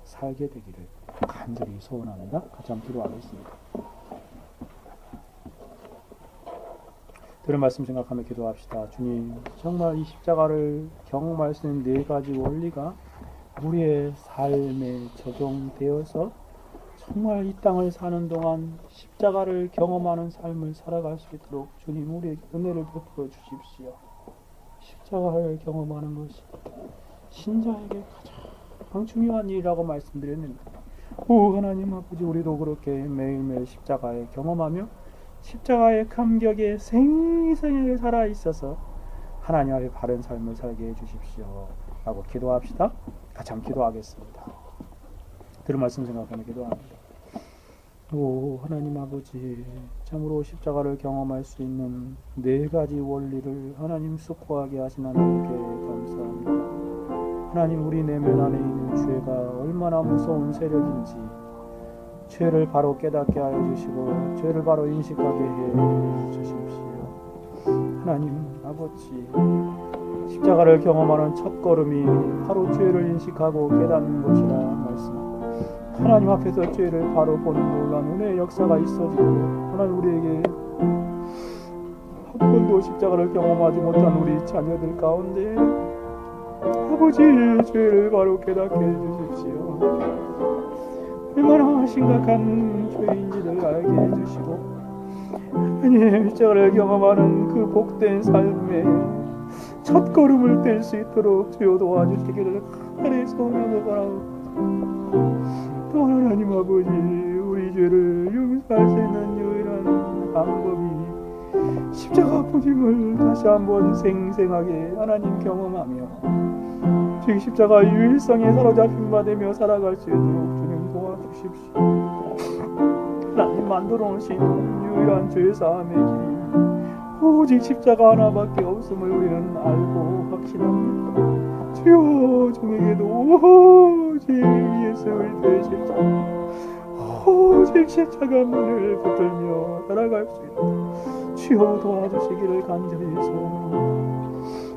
살게 되기를 간절히 소원합니다. 같이 한번 기도하겠습니다. 들은 말씀 생각하며 기도합시다. 주님, 정말 이 십자가를 경험할 수 있는 네 가지 원리가 우리의 삶에 적용되어서 정말 이 땅을 사는 동안 십자가를 경험하는 삶을 살아갈 수 있도록 주님 우리에게 은혜를 베풀어 주십시오. 십자가를 경험하는 것이 신자에게 가장 중요한 일이라고 말씀드렸는데, 오 하나님 아버지, 우리도 그렇게 매일매일 십자가에 경험하며 십자가의 감격에 생생하게 살아있어서 하나님 앞에 바른 삶을 살게 해주십시오 라고 기도합시다. 같이 한번 기도하겠습니다. 들은 말씀 생각하며 기도합니다. 오 하나님 아버지, 참으로 십자가를 경험할 수 있는 네 가지 원리를 하나님 숙고하게 하신 하나님께 감사합니다. 하나님, 우리 내면 안에 있는 죄가 얼마나 무서운 세력인지 죄를 바로 깨닫게 하여 주시고 죄를 바로 인식하게 해 주십시오. 하나님 아버지, 십자가를 경험하는 첫 걸음이 바로 죄를 인식하고 깨닫는 것이라 말씀합니다. 하나님 앞에서 죄를 바로 보는 놀라운 은혜의 역사가 있어지고, 하나님 우리에게 한 번도 십자가를 경험하지 못한 우리 자녀들 가운데 아버지 죄를 바로 깨닫게 해주십시오. 얼마나 심각한 죄인지를 알게 해주시고, 하나님 십자가를 경험하는 그 복된 삶의 첫 걸음을 뗄 수 있도록 주여 도와주시기를 간절히 소원하며 바라옵니다. 또 하나님 아버지, 우리 죄를 용서할 수 있는 유일한 방법이 십자가뿐임을 다시 한번 생생하게 하나님 경험하며 주 십자가 유일성에 사로잡힌 바 되며 살아갈 수 있도록 주님 도와주십시오. 하나님 만들어 놓으신 유일한 죄사함의 길이 오직 십자가 하나밖에 없음을 우리는 알고 확신합니다. 주여, 종에게도 오직 예수를 되시자 오직 십자가만을 붙들며 살아갈 수 있도록 주여 도와주시기를 간절히 소원합니다.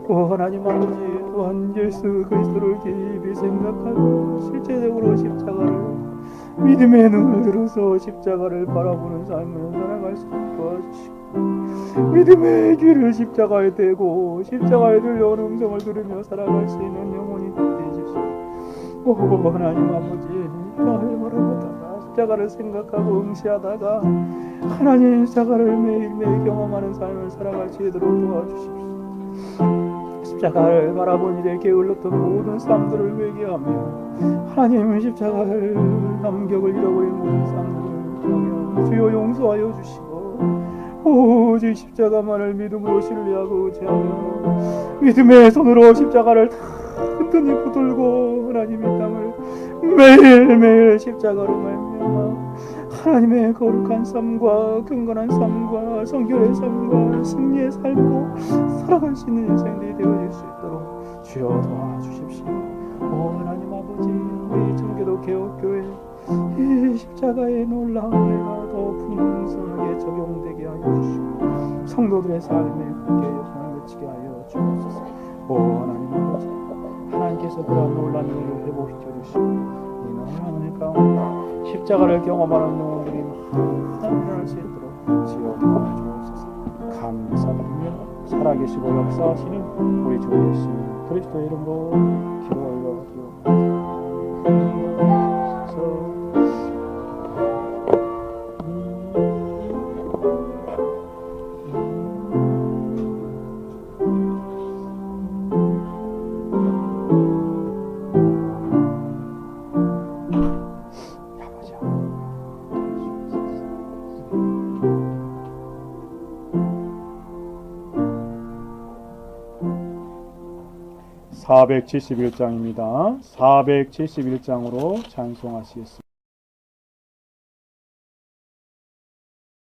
오 하나님 아버지, 또한 예수 그리스도를 깊이 생각하고 실제적으로 십자가를 믿음의 눈을 들어서 십자가를 바라보는 삶을 살아갈 수 있도록 도와주시고, 믿음의 귀를 십자가에 대고 십자가에 들려오는 음성을 들으며 살아갈 수 있는 영혼이 되게 해주시고, 오 하나님 아버지, 십자가를 바라보다가 십자가를 생각하고 응시하다가 하나님 십자가를 매일매일 경험하는 삶을 살아갈 수 있도록 도와주십시오. 십자가를 바라본 일에 게을렀던 모든 삶들을 회개하며 하나님 십자가를 감격을 잃어버린 모든 삶들을 경외하며 주여 용서하여 주시고, 오직 십자가만을 믿음으로 신뢰하고 의지하며 믿음의 손으로 십자가를 튼튼히 붙들고 하나님 이 땅을 매일매일 십자가로 말미암아 하나님의 거룩한 삶과 경건한 삶과 성결의 삶과 승리의 삶으로 살아갈 수 있는 인생들이 되어질 수 있도록 주여 도와주십시오. 오 하나님 아버지, 우리 청교도 개혁교회 이 십자가의 놀라운 은혜가 더 풍성하게 적용되게 하여 주시고 성도들의 삶에 크게 영향을 미치게 하여 주옵소서. 오 하나님 아버지, 하나님께서 그러한 놀라운 은혜를 회복시켜 주시고 이 놀라운 은혜 가운데 십자가를 경험하는 영혼들이 하나님 일어날 수 있도록 지어 주옵소서. 감사드리며 살아계시고 역사하시는 우리 주 예수 그리스도의 이름으로 기도 올려드리옵나이다. (471장입니다) 471장으로 찬송하시겠습니다.